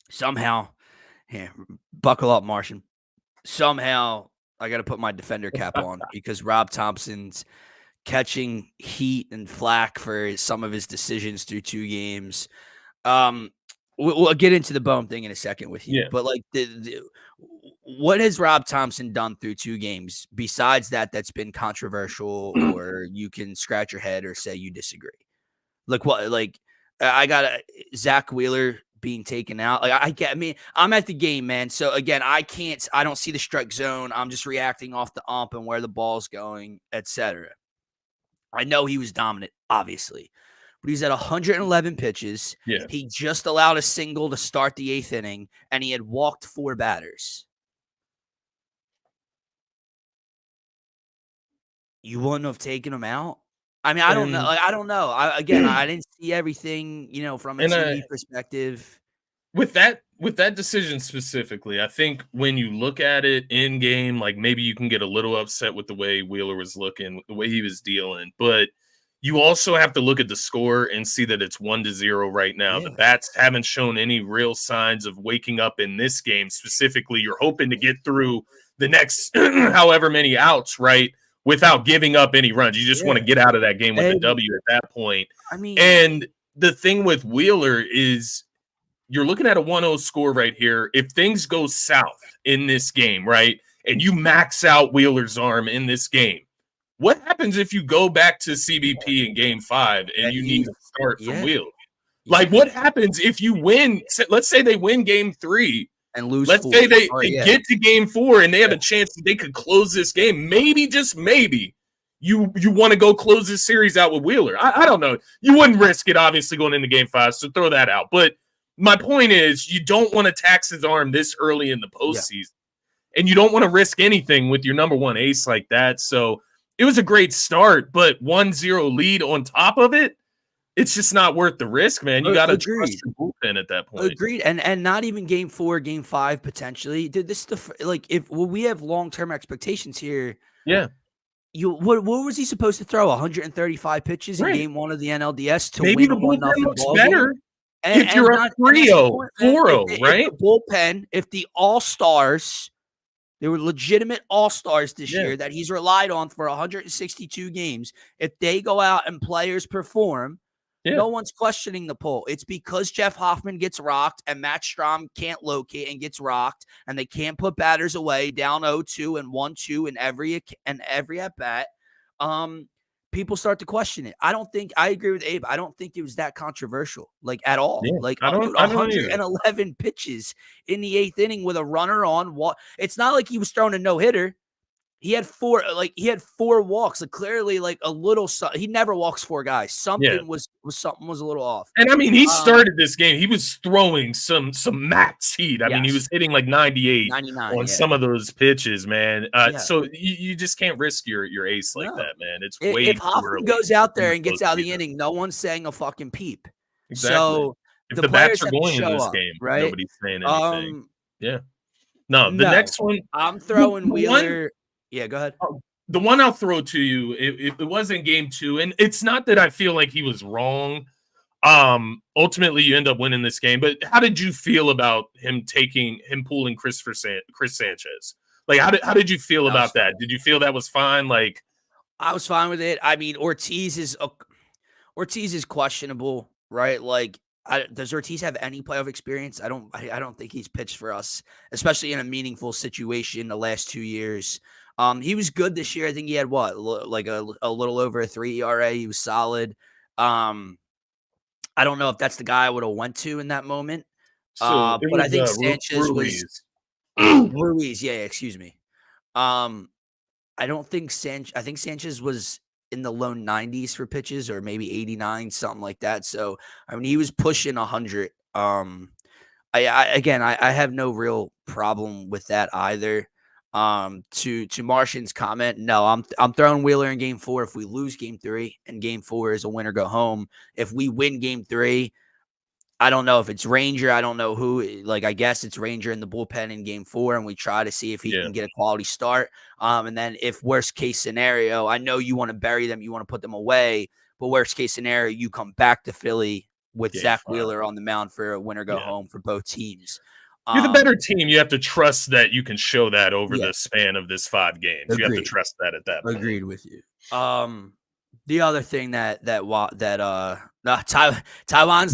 Somehow, buckle up, Martian. Somehow I got to put my defender cap on because Rob Thompson's catching heat and flack for some of his decisions through 2 games. We'll get into the Bohm thing in a second with you, but like what has Rob Thompson done through 2 games besides that's been controversial or you can scratch your head or say you disagree? Like what? Like I got Zach Wheeler being taken out. Like I mean, I'm at the game, man. So again, I don't see the strike zone. I'm just reacting off the ump and where the ball's going, etc. I know he was dominant, obviously, but he's at 111 pitches. Yeah. He just allowed a single to start the 8th inning, and he had walked 4 batters. You wouldn't have taken him out? I mean, I don't know. I don't know. I didn't see everything, from a TV perspective. With that decision specifically, I think when you look at it in game, like maybe you can get a little upset with the way Wheeler was looking, the way he was dealing, but you also have to look at the score and see that it's 1-0 right now. Yeah. The bats haven't shown any real signs of waking up in this game. Specifically, you're hoping to get through the next however many outs, right, without giving up any runs. You just want to get out of that game with a W at that point. I mean, and the thing with Wheeler is you're looking at a 1-0 score right here. If things go south in this game, right, and you max out Wheeler's arm in this game, what happens if you go back to CBP in game 5 and you need to start from Wheeler? Like, what happens if you win? Let's say they win game 3 and lose. Let's say they get to game 4 and they have a chance that they could close this game. Maybe, just maybe, you want to go close this series out with Wheeler. I don't know. You wouldn't risk it, obviously, going into game 5, so throw that out. But my point is, you don't want to tax his arm this early in the postseason, and you don't want to risk anything with your number 1 ace like that. So it was a great start, but 1-0 lead on top of it, it's just not worth the risk, man. You got to trust your bullpen at that point. Agreed, and not even game 4, game 5 potentially. Dude, this stuff, like, if we have long-term expectations here. Yeah. What was he supposed to throw? 135 pitches in game 1 of the NLDS to maybe win the bullpen looks better. And, if you're up 3-0, 4-0, right? If the bullpen, if the all-stars, they were legitimate all-stars this year that he's relied on for 162 games, if they go out and players perform, no one's questioning the poll. It's because Jeff Hoffman gets rocked and Matt Strahm can't locate and gets rocked, and they can't put batters away down 0-2 and 1-2 in every at-bat. People start to question it. I agree with Abe. I don't think it was that controversial, like, at all. Yeah, like, I don't 111 pitches in the 8th inning with a runner on. It's not like he was throwing a no-hitter. He had 4 walks. Like, clearly, like, a little. He never walks 4 guys. Something was a little off. And I mean, he started this game. He was throwing some max heat. I mean, he was hitting like 98 on some of those pitches, man. So you just can't risk your ace like that, man. It's way if Hoffman goes out there and gets out of the inning, no one's saying a fucking peep. Exactly. So if the bats are going in this game, right? Nobody's saying anything. No, the next one, I'm throwing Wheeler. Yeah, go ahead. The one I'll throw to you, it was in game 2, and it's not that I feel like he was wrong. Ultimately, you end up winning this game. But how did you feel about him pulling Chris Sanchez? Like, how did you feel about that? Did you feel that was fine? Like, I was fine with it. I mean, Ortiz is questionable, right? Like, does Ortiz have any playoff experience? I don't think he's pitched for us, especially in a meaningful situation the last 2 years. He was good this year. I think he had like a little over a 3 ERA. He was solid. I don't know if that's the guy I would have went to in that moment. But I think Sanchez was Ruiz. Yeah, excuse me. I think Sanchez was in the low 90s for pitches, or maybe 89, something like that. So, I mean, he was pushing 100. I have no real problem with that either. To Martian's comment, no, I'm throwing Wheeler in game 4 if we lose game 3, and game 4 is a win or go home. If we win game 3, I don't know if it's Ranger. I don't know who. Like, I guess it's Ranger in the bullpen in game 4, and we try to see if he can get a quality start. And then if worst case scenario, I know you want to bury them, you want to put them away, but worst case scenario, you come back to Philly with Zach Wheeler on the mound for a win or go home for both teams. You're the better team. You have to trust that you can show that over the span of this 5 games. Agreed. You have to trust that at that point. Agreed with you. The other thing Taiwan's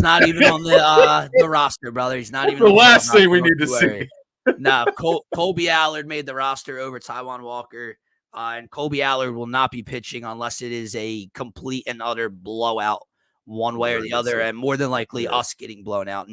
not even on the roster, brother. He's not even the last thing we need to see. No, Colby Allard made the roster over Taiwan Walker, and Colby Allard will not be pitching unless it is a complete and utter blowout one way or the other, and more than likely us getting blown out,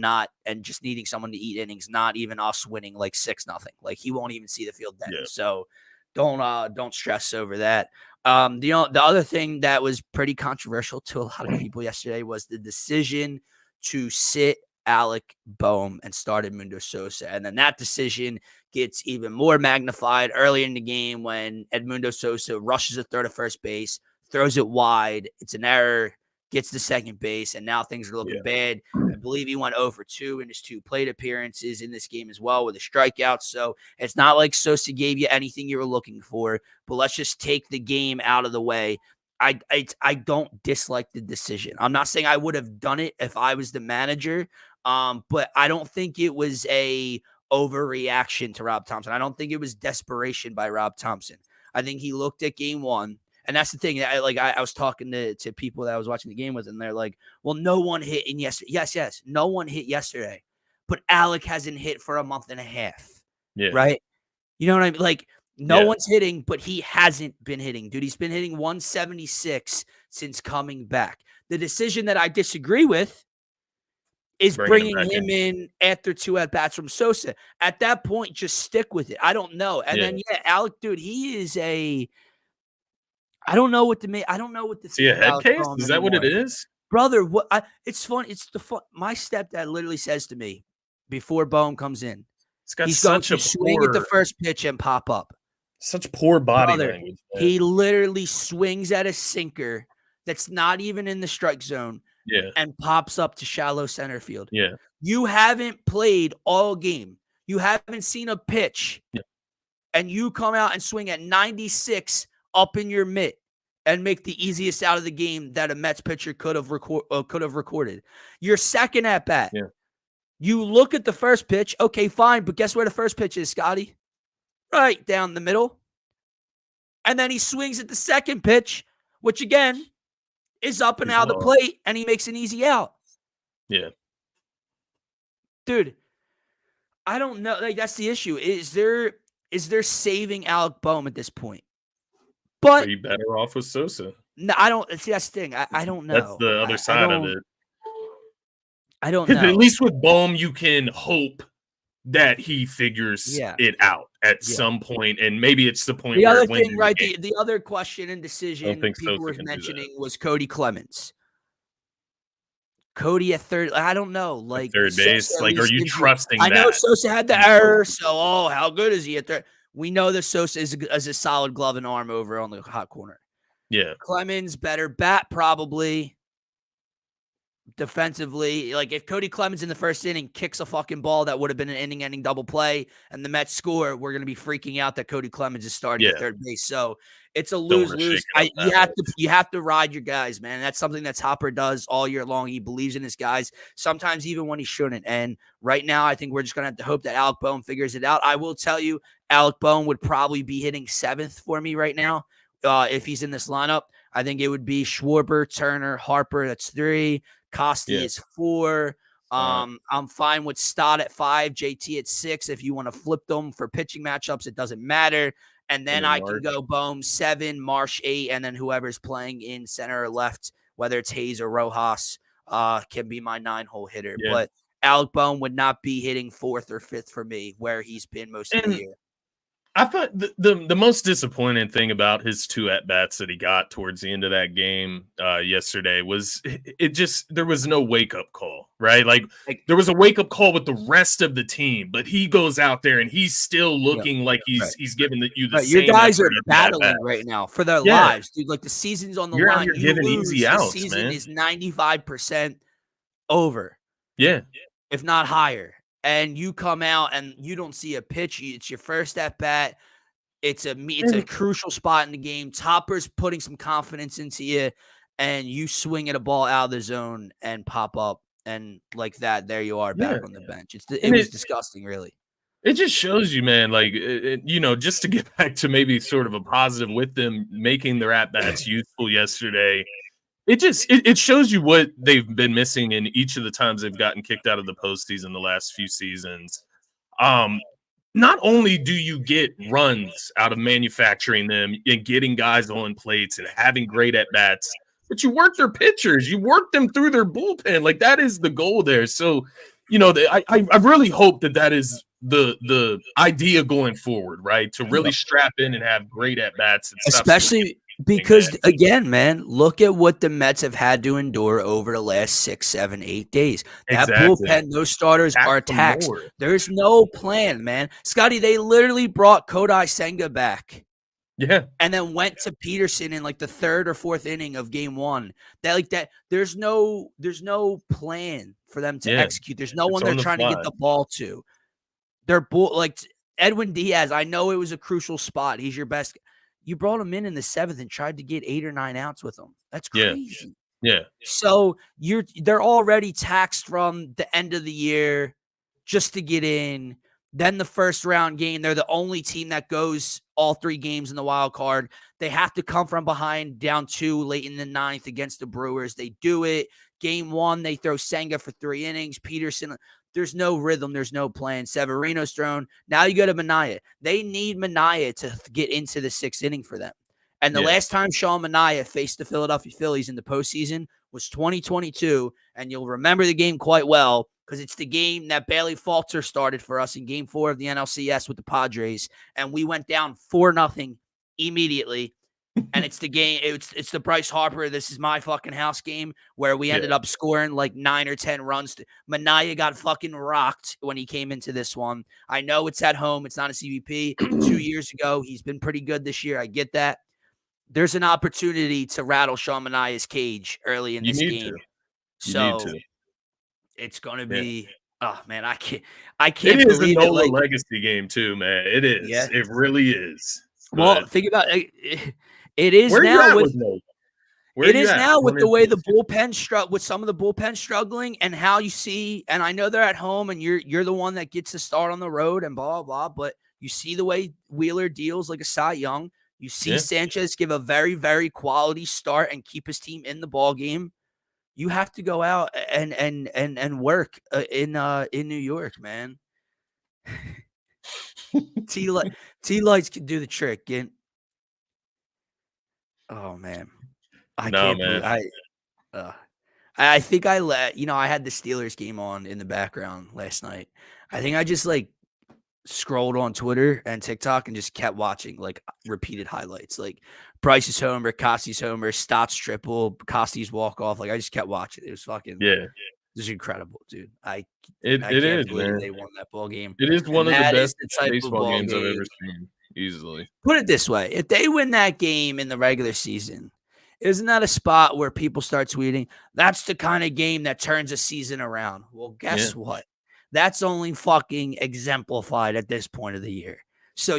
and just needing someone to eat innings, not even us winning like 6-0. Like he won't even see the field then. Yeah. So don't stress over that. The other thing that was pretty controversial to a lot of people yesterday was the decision to sit Alec Boehm and start Edmundo Sosa. And then that decision gets even more magnified early in the game when Edmundo Sosa rushes a third of first base, throws it wide. It's an error, gets to second base, and now things are looking bad. I believe he went 0 for 2 in his 2 plate appearances in this game as well with a strikeout. So it's not like Sosa gave you anything you were looking for, but let's just take the game out of the way. I don't dislike the decision. I'm not saying I would have done it if I was the manager, but I don't think it was a overreaction to Rob Thompson. I don't think it was desperation by Rob Thompson. I think he looked at game one. And that's the thing. I was talking to people that I was watching the game with, and they're like, well, no one hit in yesterday. Yes. No one hit yesterday. But Alec hasn't hit for a month and a half. Yeah. Right? You know what I mean? Like, no one's hitting, but he hasn't been hitting. Dude, he's been hitting 176 since coming back. The decision that I disagree with is bringing him in after 2 at-bats from Sosa. At that point, just stick with it. I don't know. And then, Alec, dude, he is a – I don't know what to make. I don't know what to see a head case. Is that what it is, brother? What? It's fun. It's the fun. My stepdad literally says to me before Boehm comes in, he's going to swing at the first pitch and pop up. Such poor body language. Man. He literally swings at a sinker that's not even in the strike zone, and pops up to shallow center field. Yeah, you haven't played all game. You haven't seen a pitch, and you come out and swing at 96. Up in your mitt and make the easiest out of the game that a Mets pitcher could have recorded. Your second at bat, you look at the first pitch. Okay, fine, but guess where the first pitch is, Scotty? Right down the middle. And then he swings at the second pitch, which again is up and out of the plate, and he makes an easy out. Yeah, dude, I don't know. Like that's the issue. Is there saving Alec Boehm at this point? But are you better off with Sosa? No, I don't. See, that's the thing. I don't know. That's the other side of it. I don't know. At least with Boehm, you can hope that he figures it out at some point, and maybe it's the point. The other thing, right? The other question and decision people were mentioning was Cody Clemens. Cody at third. I don't know. Like third base. Like, are you trusting? I know Sosa had the error. So, how good is he at third? We know that Sosa is a solid glove and arm over on the hot corner. Yeah. Clemens, better bat probably. Defensively, like if Cody Clemens in the first inning kicks a fucking ball that would have been an inning-ending double play and the Mets score, we're going to be freaking out that Cody Clemens is starting at third base. So it's a lose-lose. You have to ride your guys, man. That's something that Hopper does all year long. He believes in his guys, sometimes even when he shouldn't. And right now, I think we're just going to have to hope that Alec Boehm figures it out. I will tell you, Alec Boehm would probably be hitting 7th for me right now if he's in this lineup. I think it would be Schwarber, Turner, Harper. That's 3. Costi is 4. I'm fine with Stott at 5, JT at 6. If you want to flip them for pitching matchups, it doesn't matter. And then I can go Boehm 7, Marsh 8, and then whoever's playing in center or left, whether it's Hayes or Rojas, can be my 9-hole hitter. Yeah. But Alec Boehm would not be hitting 4th or 5th for me, where he's been most of the year. I thought the most disappointing thing about his 2 at-bats that he got towards the end of that game yesterday was there was no wake-up call, right? Like there was a wake-up call with the rest of the team, but he goes out there and he's still looking like he's giving you the same. Your guys are battling right now for their lives, dude. Like the season's on the line. You're giving easy outs, the season man. is 95% over. Yeah. If not higher. And you come out and you don't see a pitch. It's your first at bat. It's a crucial spot in the game. Topper's putting some confidence into you, and you swing at a ball out of the zone and pop up, and like that, there you are back on the bench. It was disgusting, really. It just shows you, man. Like just to get back to maybe sort of a positive with them making their at bats useful yesterday. It shows you what they've been missing in each of the times they've gotten kicked out of the postseason the last few seasons. Not only do you get runs out of manufacturing them and getting guys on plates and having great at-bats, but you work their pitchers, you work them through their bullpen. Like that is the goal there. So, I really hope that is the idea going forward, right? To really strap in and have great at bats, and especially because again, man, look at what the Mets have had to endure over the last 6, 7, 8 days. That bullpen, those starters are taxed. There's no plan, man. Scotty, they literally brought Kodai Senga back. Yeah. And then went to Peterson in like the 3rd or 4th inning of game 1. There's no plan for them to execute. There's no one they're trying to get the ball to. They're like Edwin Diaz. I know it was a crucial spot. He's your best. You brought him in the 7th and tried to get 8 or 9 outs with him. That's crazy. Yeah. So they're already taxed from the end of the year just to get in. Then the first round game, they're the only team that goes all 3 games in the wild card. They have to come from behind down 2 late in the 9th against the Brewers. They do it. Game 1, they throw Senga for 3 innings. Peterson, there's no rhythm. There's no plan. Severino's thrown. Now you go to Manaea. They need Manaea to get into the 6th inning for them. And the last time Sean Manaea faced the Philadelphia Phillies in the postseason was 2022. And you'll remember the game quite well, because it's the game that Bailey Falter started for us in game 4 of the NLCS with the Padres. And we went down 4-0 immediately. And it's the game. It's the Bryce Harper, this is my fucking house game, where we ended up scoring like 9 or 10 runs. Manaea got fucking rocked when he came into this one. I know it's at home. It's not a CVP. 2 years ago, he's been pretty good this year. I get that. There's an opportunity to rattle Sean Manaea's cage early in this game. So it's going to be, oh man, I can't believe it. It is a Nola legacy game too, man. It is. Yeah. It really is. Well, think about it. It is now with the way the bullpen with some of the bullpen struggling, and how you see, and I know they're at home and you're the one that gets to start on the road and blah, blah, blah, but you see the way Wheeler deals like a Cy Young. You see Sanchez give a very, very quality start and keep his team in the ball game. You have to go out and work in New York, man. T lights can do the trick. Oh man, I think I had the Steelers game on in the background last night. I think I just scrolled on Twitter and TikTok and just kept watching repeated highlights, like Bryce's homer, Costy's homer, Stott's triple, Costy's walk off. I just kept watching. It was fucking It was incredible, dude. I can't believe they won that ball game. It is one of the best baseball games I've ever seen. Easily. Put it this way. If they win that game in the regular season, isn't that a spot where people start tweeting, that's the kind of game that turns a season around? Well, guess what? That's only fucking exemplified at this point of the year. So,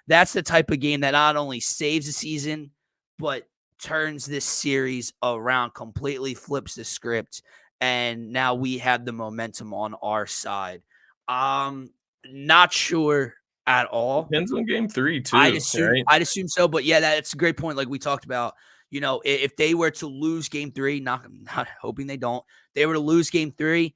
that's the type of game that not only saves a season, but turns this series around, completely flips the script, and now we have the momentum on our side. Not sure at all. Depends on game 3 too. I'd assume so, but that's a great point. Like we talked about, if they were to lose game 3, not hoping they don't, they were to lose game 3,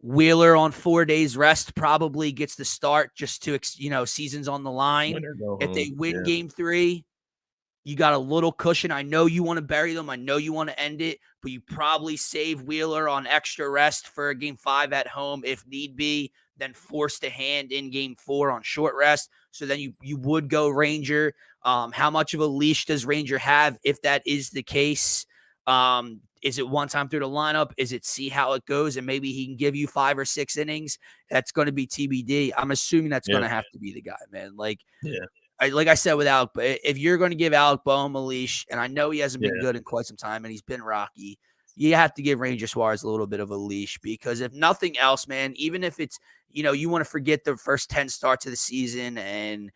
Wheeler on 4 days rest probably gets the start just to, season's on the line. If they win game 3, you got a little cushion. I know you want to bury them. I know you want to end it, but you probably save Wheeler on extra rest for game 5 at home if need be, then force the hand in game 4 on short rest. So then you would go Ranger. How much of a leash does Ranger have if that is the case? Is it one time through the lineup? Is it see how it goes and maybe he can give you 5 or 6 innings? That's going to be TBD. I'm assuming that's going to have to be the guy, man. Like I said with Alec, but if you're going to give Alec Boehm a leash, and I know he hasn't been good in quite some time and he's been rocky, you have to give Ranger Suarez a little bit of a leash, because if nothing else, man, even if it's, you want to forget the first 10 starts of the season and,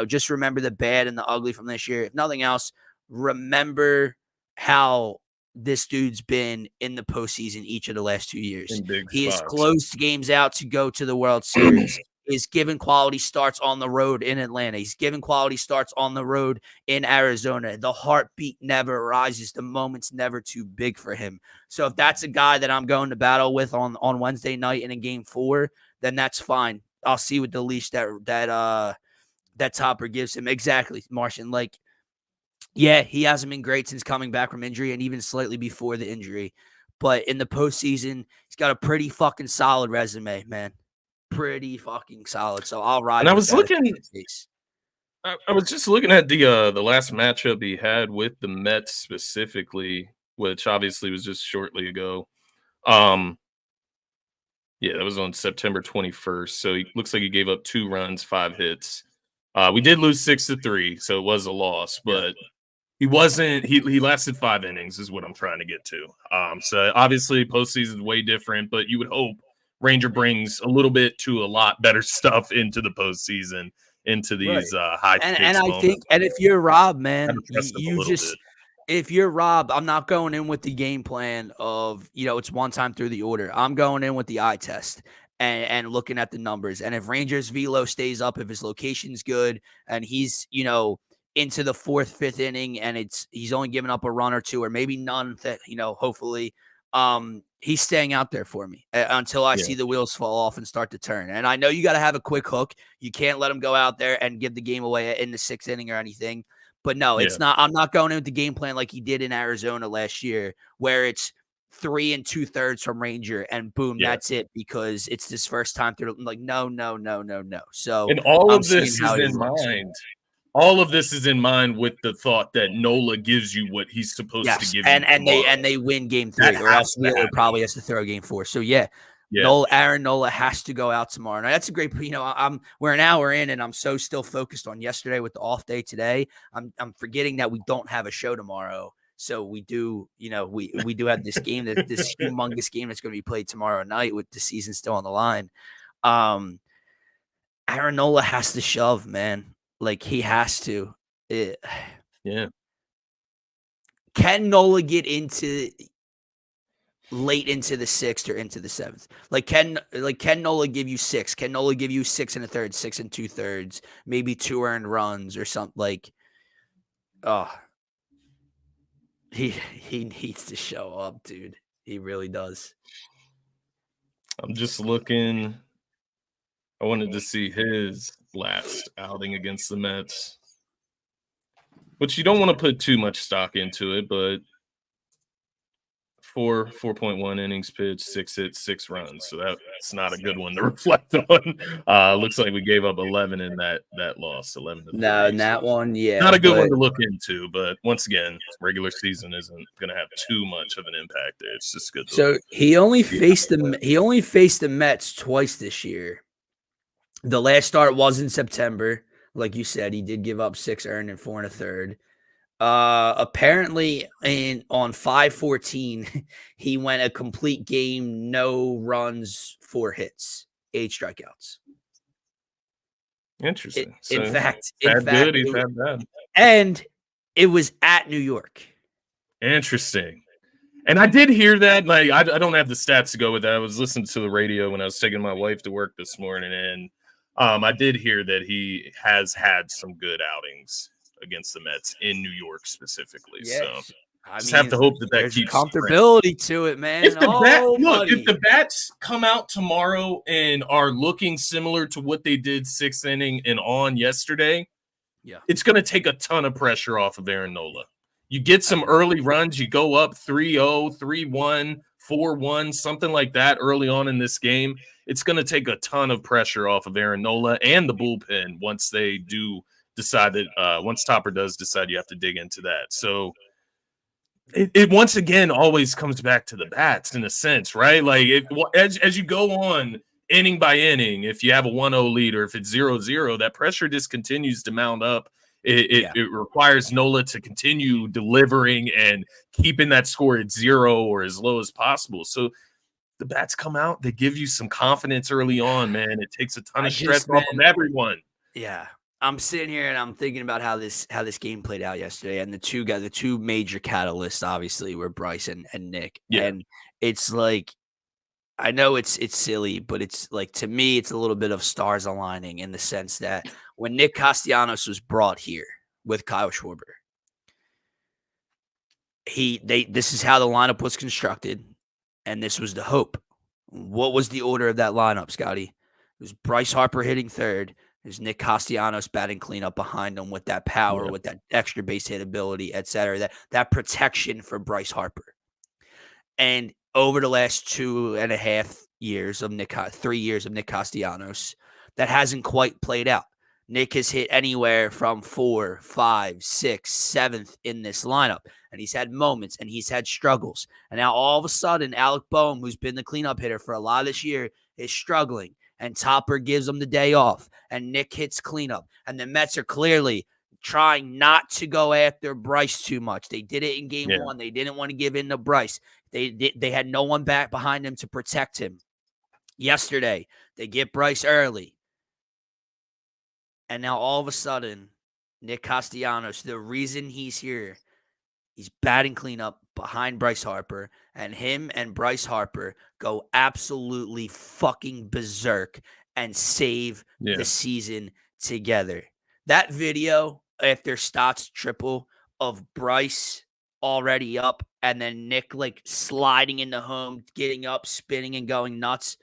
just remember the bad and the ugly from this year. If nothing else, remember how this dude's been in the postseason each of the last 2 years. He has closed games out to go to the World Series. He's given quality starts on the road in Atlanta. He's given quality starts on the road in Arizona. The heartbeat never rises. The moment's never too big for him. So if that's a guy that I'm going to battle with on Wednesday night in a game 4, then that's fine. I'll see what the leash that Topper gives him. Exactly, Martian. Yeah, he hasn't been great since coming back from injury and even slightly before the injury. But in the postseason, he's got a pretty fucking solid resume, man. Pretty fucking solid. So I'll ride And I with was that. looking. I was just looking at the last matchup he had with the Mets specifically, which obviously was just shortly ago. Yeah, that was on September 21st. So he looks like he gave up 2 runs, 5 hits. We did lose 6-3, so it was a loss, but he wasn't. He lasted 5 innings, is what I'm trying to get to. So obviously postseason is way different, but you would hope Ranger brings a little bit to a lot better stuff into the postseason, into these high And stakes I think, moments. and if you're Rob, Gotta man, trust him a you little just, bit. if you're Rob, I'm not going in with the game plan of, it's one time through the order. I'm going in with the eye test and looking at the numbers. And if Rangers velo stays up, if his location's good and he's, into the 4th, 5th inning and he's only giving up a run or two or maybe none that, hopefully, he's staying out there for me until I see the wheels fall off and start to turn. And I know you got to have a quick hook. You can't let him go out there and give the game away in the 6th inning or anything. But no, it's not. I'm not going into the game plan like he did in Arizona last year, where it's 3 2/3 from Ranger and boom, that's it because it's this first time through. Like no. So And all I'm of seeing this how is he in looks. mind. All of this is in mind with the thought that Nola gives you what he's supposed to Yes, give you and tomorrow. they win game That 3, or else has to Wheeler happen. probably has to throw game 4. So Yeah. Aaron Nola has to go out tomorrow. Now that's a great. We're an hour in, and I'm so still focused on yesterday with the off day today. I'm forgetting that we don't have a show tomorrow. So we do, we do have this game, this humongous game that's going to be played tomorrow night with the season still on the line. Aaron Nola has to shove, man. Like he has to. Yeah. Can Nola get into late into the 6th or into the 7th? Can Nola give you 6? Can Nola give you 6 1/3, 6 2/3, maybe 2 earned runs or something? He needs to show up, dude. He really does. I'm just looking. I wanted to see his last outing against the Mets, which you don't want to put too much stock into it, but 4.1 innings pitched, 6 hits, 6 runs. So that's not a good one to reflect on. Looks like we gave up 11 in that loss, 11-3. No, in that one, yeah. Not a good one to look into, but once again, regular season isn't going to have too much of an impact there. It's just good. So he only faced the Mets twice this year. The last start was in September. Like you said, he did give up 6 earned and 4 1/3. Apparently on 5/14, he went a complete game, no runs, 4 hits, 8 strikeouts. Interesting. In fact, good. He's had bad, and it was at New York. Interesting. And I did hear that. Like, I don't have the stats to go with that. I was listening to the radio when I was taking my wife to work this morning, and I did hear that he has had some good outings against the Mets in New York specifically. Yes. So I just have to hope that keeps comfortability to it, man. If the bats come out tomorrow and are looking similar to what they did 6th inning and on yesterday, it's going to take a ton of pressure off of Aaron Nola. You get some early runs, you go up 3-0, 3-1, 4-1, something like that early on in this game. It's going to take a ton of pressure off of Aaron Nola and the bullpen once they do decide that once Topper does decide you have to dig into that. So it once again always comes back to the bats in a sense, right? Like as you go on inning by inning, if you have a 1-0 lead or if it's 0-0, that pressure just continues to mount up. It requires Nola to continue delivering and keeping that score at 0 or as low as possible. So the bats come out, they give you some confidence early on, man. It takes a ton of stress off of everyone. Yeah. I'm sitting here and I'm thinking about how this game played out yesterday, and the two major catalysts obviously were Bryce and Nick. Yeah. And it's like, I know it's silly, but it's like, to me, it's a little bit of stars aligning in the sense that when Nick Castellanos was brought here with Kyle Schwarber, this is how the lineup was constructed, and this was the hope. What was the order of that lineup, Scotty? It was Bryce Harper hitting third. There's Nick Castellanos batting cleanup behind him with that power, with that extra base hit ability, et cetera, that protection for Bryce Harper. And over the last 2.5 years of 3 years of Nick Castellanos, that hasn't quite played out. Nick has hit anywhere from 4, 5, 6, 7th in this lineup. And he's had moments and he's had struggles. And now all of a sudden, Alec Boehm, who's been the cleanup hitter for a lot of this year, is struggling. And Topper gives him the day off. And Nick hits cleanup. And the Mets are clearly trying not to go after Bryce too much. They did it in game 1. They didn't want to give in to Bryce. They had no one back behind him to protect him. Yesterday, they get Bryce early. And now all of a sudden, Nick Castellanos, the reason he's here, he's batting cleanup behind Bryce Harper, and him and Bryce Harper go absolutely fucking berserk and save the season together. That video after Stott's triple of Bryce already up and then Nick like sliding into home, getting up, spinning and going nuts.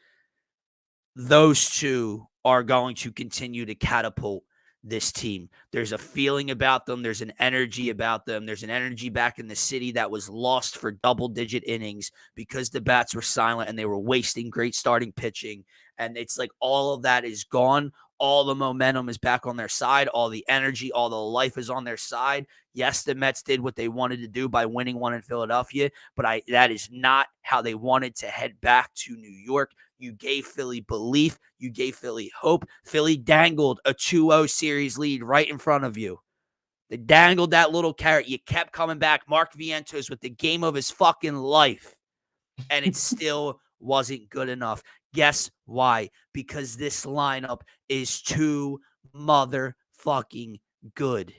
Those two are going to continue to catapult this team. There's a feeling about them. There's an energy about them. There's an energy back in the city that was lost for double-digit innings because the bats were silent and they were wasting great starting pitching. And it's like all of that is gone. All the momentum is back on their side. All the energy, all the life is on their side. Yes, the Mets did what they wanted to do by winning one in Philadelphia, but that is not how they wanted to head back to New York. You gave Philly belief. You gave Philly hope. Philly dangled a 2-0 series lead right in front of you. They dangled that little carrot. You kept coming back. Mark Vientos with the game of his fucking life. And it still wasn't good enough. Guess why? Because this lineup is too motherfucking good.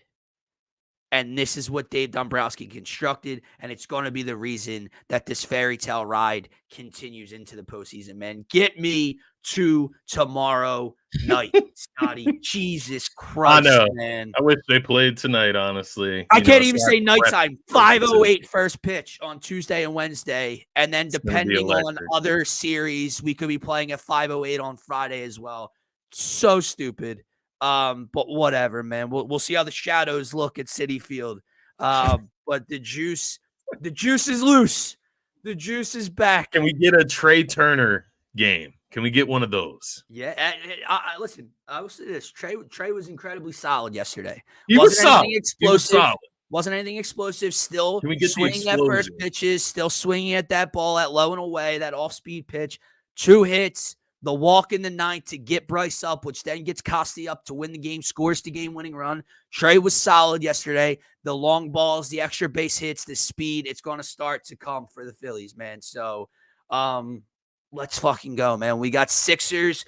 And this is what Dave Dombrowski constructed, and it's going to be the reason that this fairy tale ride continues into the postseason, man. Get me to tomorrow night, Scotty. Jesus Christ, I know. Man. I wish they played tonight, honestly. I can't even say nighttime. 5:08 first pitch on Tuesday and Wednesday, and then depending on other series, we could be playing at 5:08 on Friday as well. So stupid. But whatever, man. We'll see how the shadows look at Citi Field. But the juice is loose. The juice is back. Can we get a Trey Turner game? Can we get one of those? Yeah. Listen, I will say this. Trey was incredibly solid yesterday. He was solid. Wasn't anything explosive. Still swinging at first pitches. Still swinging at that ball at low and away. That off-speed pitch. 2 hits. The walk in the 9th to get Bryce up, which then gets Costi up to win the game, scores the game-winning run. Trey was solid yesterday. The long balls, the extra base hits, the speed, it's going to start to come for the Phillies, man. So let's fucking go, man. We got Sixers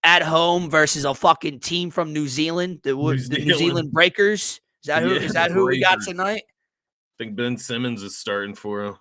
at home versus a fucking team from New Zealand, the New Zealand Breakers. Is that who we got tonight? I think Ben Simmons is starting for him.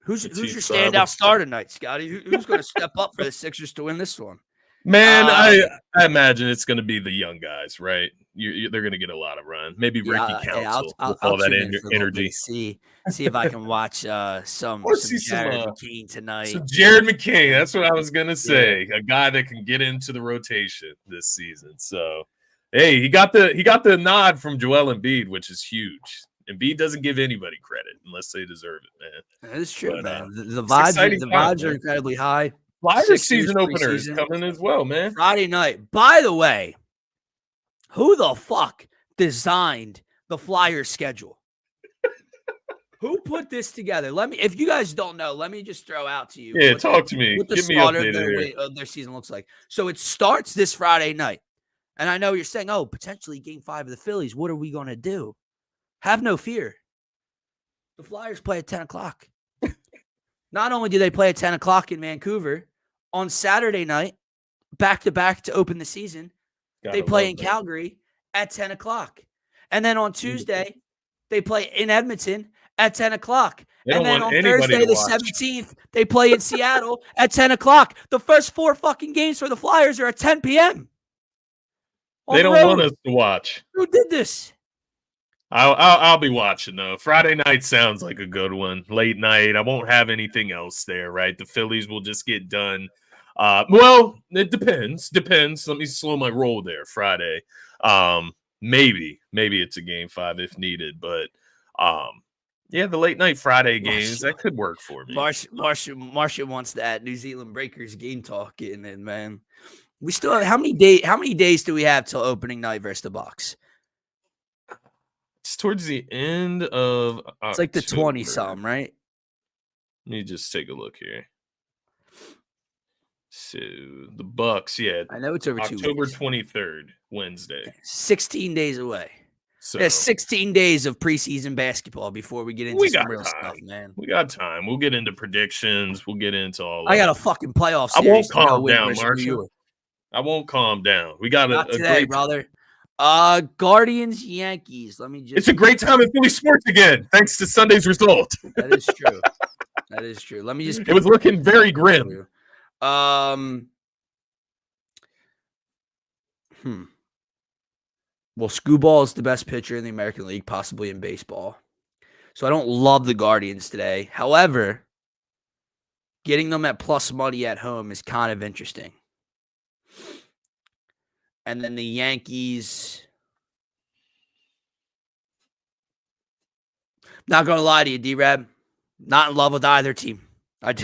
Who's your standout star tonight, Scotty? Who's going to step up for the Sixers to win this one? Man, I imagine it's going to be the young guys, right? They're going to get a lot of run. Maybe Ricky Council with all that energy. See if I can watch some Jared McCain tonight. Some Jared McCain. That's what I was going to say. A guy that can get into the rotation this season. So, hey, he got the nod from Joel Embiid, which is huge. Embiid doesn't give anybody credit unless they deserve it, man. That is true, man. The vibes are incredibly high. Flyers season opener is coming as well, man. Friday night. By the way, who the fuck designed the Flyers schedule? Who put this together? If you guys don't know, let me just throw out to you. Yeah, talk to me. What the start of their season looks like. So it starts this Friday night. And I know you're saying, potentially game 5 of the Phillies. What are we going to do? Have no fear. The Flyers play at 10 o'clock. Not only do they play at 10 o'clock in Vancouver, on Saturday night, back-to-back to open the season, they play in Calgary at 10 o'clock. And then on Tuesday, they play in Edmonton at 10 o'clock. And then on Thursday, the 17th, they play in Seattle at 10 o'clock. The first 4 fucking games for the Flyers are at 10 p.m. They don't want us to watch. Who did this? I'll be watching though. Friday night sounds like a good one. Late night. I won't have anything else there, right? The Phillies will just get done. Well, it depends. Let me slow my roll there. Friday. Maybe it's a game 5 if needed, but yeah, the late night Friday games that could work for me. Marcia wants that New Zealand Breakers game talk getting in, man. We still have how many days do we have till opening night versus the Bucks? It's towards the end of October. It's like the 20-something, right? Let me just take a look here. So the Bucks, yeah. I know it's over October 2 weeks. 23rd, Wednesday. 16 days away. So yeah, 16 days of preseason basketball before we get into some real stuff, man. We got time. We'll get into predictions. We'll get into all. I got a fucking playoff series. I won't calm down, Marshall. I won't calm down. We got Not a today, great brother. Guardians, Yankees. Let me just. It's a great time in Philly sports again, thanks to Sunday's result. That is true. That is true. Let me just. It was looking very grim. Well, Screwball is the best pitcher in the American League, possibly in baseball. So I don't love the Guardians today. However, getting them at plus money at home is kind of interesting. And then the Yankees. Not going to lie to you, D-Rab. Not in love with either team. I'm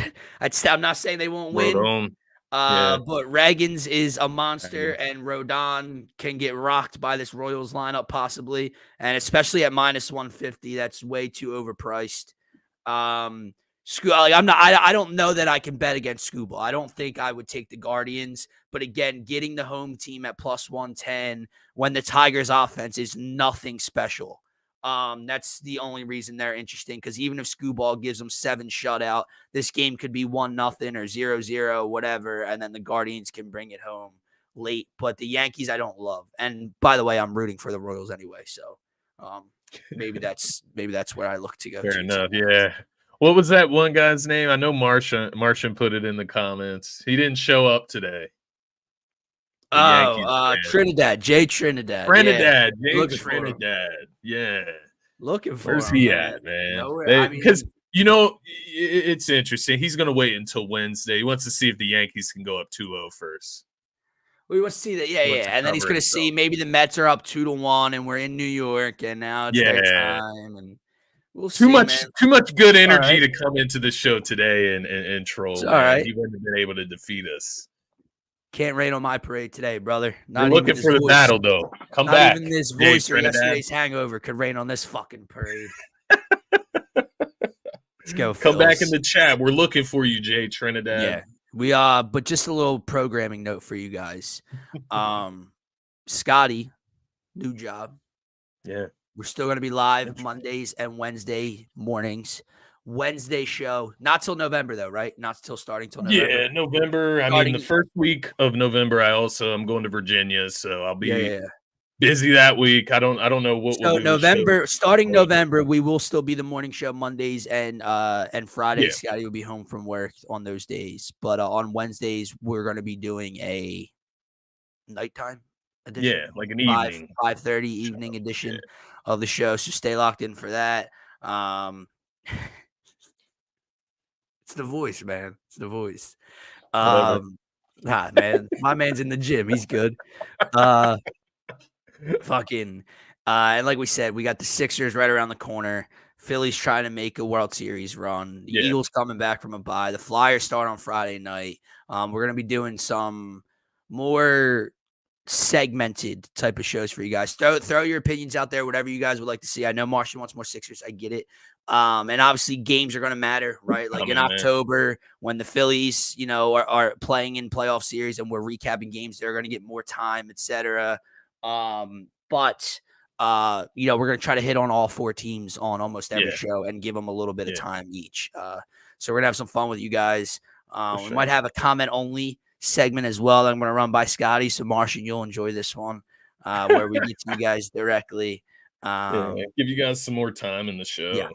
not saying they won't win. But Ragans is a monster, and Rodon can get rocked by this Royals lineup possibly, and especially at minus 150, that's way too overpriced. I don't know that I can bet against Scooble. I don't think I would take the Guardians, but again, getting the home team at plus 110 when the Tigers' offense is nothing special. That's the only reason they're interesting, because even if Screwball gives them 7 shutout, this game could be 1-0 or 0-0, whatever, and then the Guardians can bring it home late. But the Yankees I don't love. And by the way, I'm rooting for the Royals anyway, so maybe that's where I look to go. Fair enough, yeah. What was that one guy's name? I know Martian put it in the comments. He didn't show up today. Trinidad, Jay Trinidad. Jay Trinidad. Yeah. Looking for Where's him, he man. at, man? Because, it's interesting. He's going to wait until Wednesday. He wants to see if the Yankees can go up 2-0 first. We want to see that. Yeah. And then he's going to see maybe the Mets are up 2-1 and we're in New York and now it's their time. And we'll see, too much good energy to come into the show today and troll. All right. He wouldn't have been able to defeat us. Can't rain on my parade today, brother. Not looking for the battle, though. Come back. Not even this voice or yesterday's hangover could rain on this fucking parade. Let's go, Come back in the chat. We're looking for you, Jay Trinidad. Yeah, we are. But just a little programming note for you guys. Scotty, new job. Yeah. We're still going to be live Mondays and Wednesday mornings. Wednesday show, not till November though, right? Not till starting till November. Yeah, November. I mean, the first week of November, I'm going to Virginia, so I'll be busy that week. I don't know what. So November, starting November, we will still be the morning show Mondays and Fridays. Yeah. Scotty will be home from work on those days, but on Wednesdays we're going to be doing a nighttime edition. Yeah, like an evening 5:30 evening edition of the show. So stay locked in for that. It's the voice, man. It's the voice. Man. My man's in the gym. He's good. And like we said, we got the Sixers right around the corner. Phillies trying to make a World Series run. The Eagles coming back from a bye. The Flyers start on Friday night. We're going to be doing some more segmented type of shows for you guys. Throw your opinions out there, whatever you guys would like to see. I know Martian wants more Sixers. I get it. And obviously games are going to matter, right? Like in October when the Phillies, are playing in playoff series and we're recapping games, they're going to get more time, etc. But we're going to try to hit on all 4 teams on almost every show and give them a little bit of time each. So we're going to have some fun with you guys. We might have a comment only segment as well that I'm going to run by Scotty. So Martian, you'll enjoy this one where we get to you guys directly. Give you guys some more time in the show. Yeah.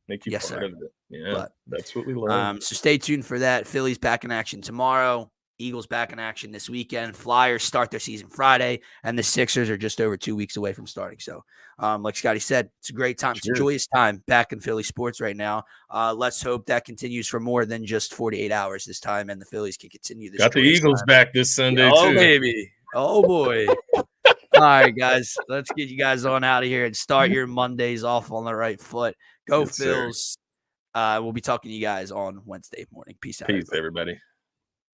Make you part of it. Yeah, but that's what we love. So stay tuned for that. Phillies back in action tomorrow. Eagles back in action this weekend. Flyers start their season Friday, and the Sixers are just over 2 weeks away from starting. So, like Scotty said, it's a great time. It's a joyous time back in Philly sports right now. Let's hope that continues for more than just 48 hours this time, and the Phillies can continue this. Got the Eagles back this Sunday, too. too. Baby. Oh, boy. All right, guys. Let's get you guys on out of here and start your Mondays off on the right foot. Go Phils. We'll be talking to you guys on Wednesday morning. Peace out. Peace, everybody.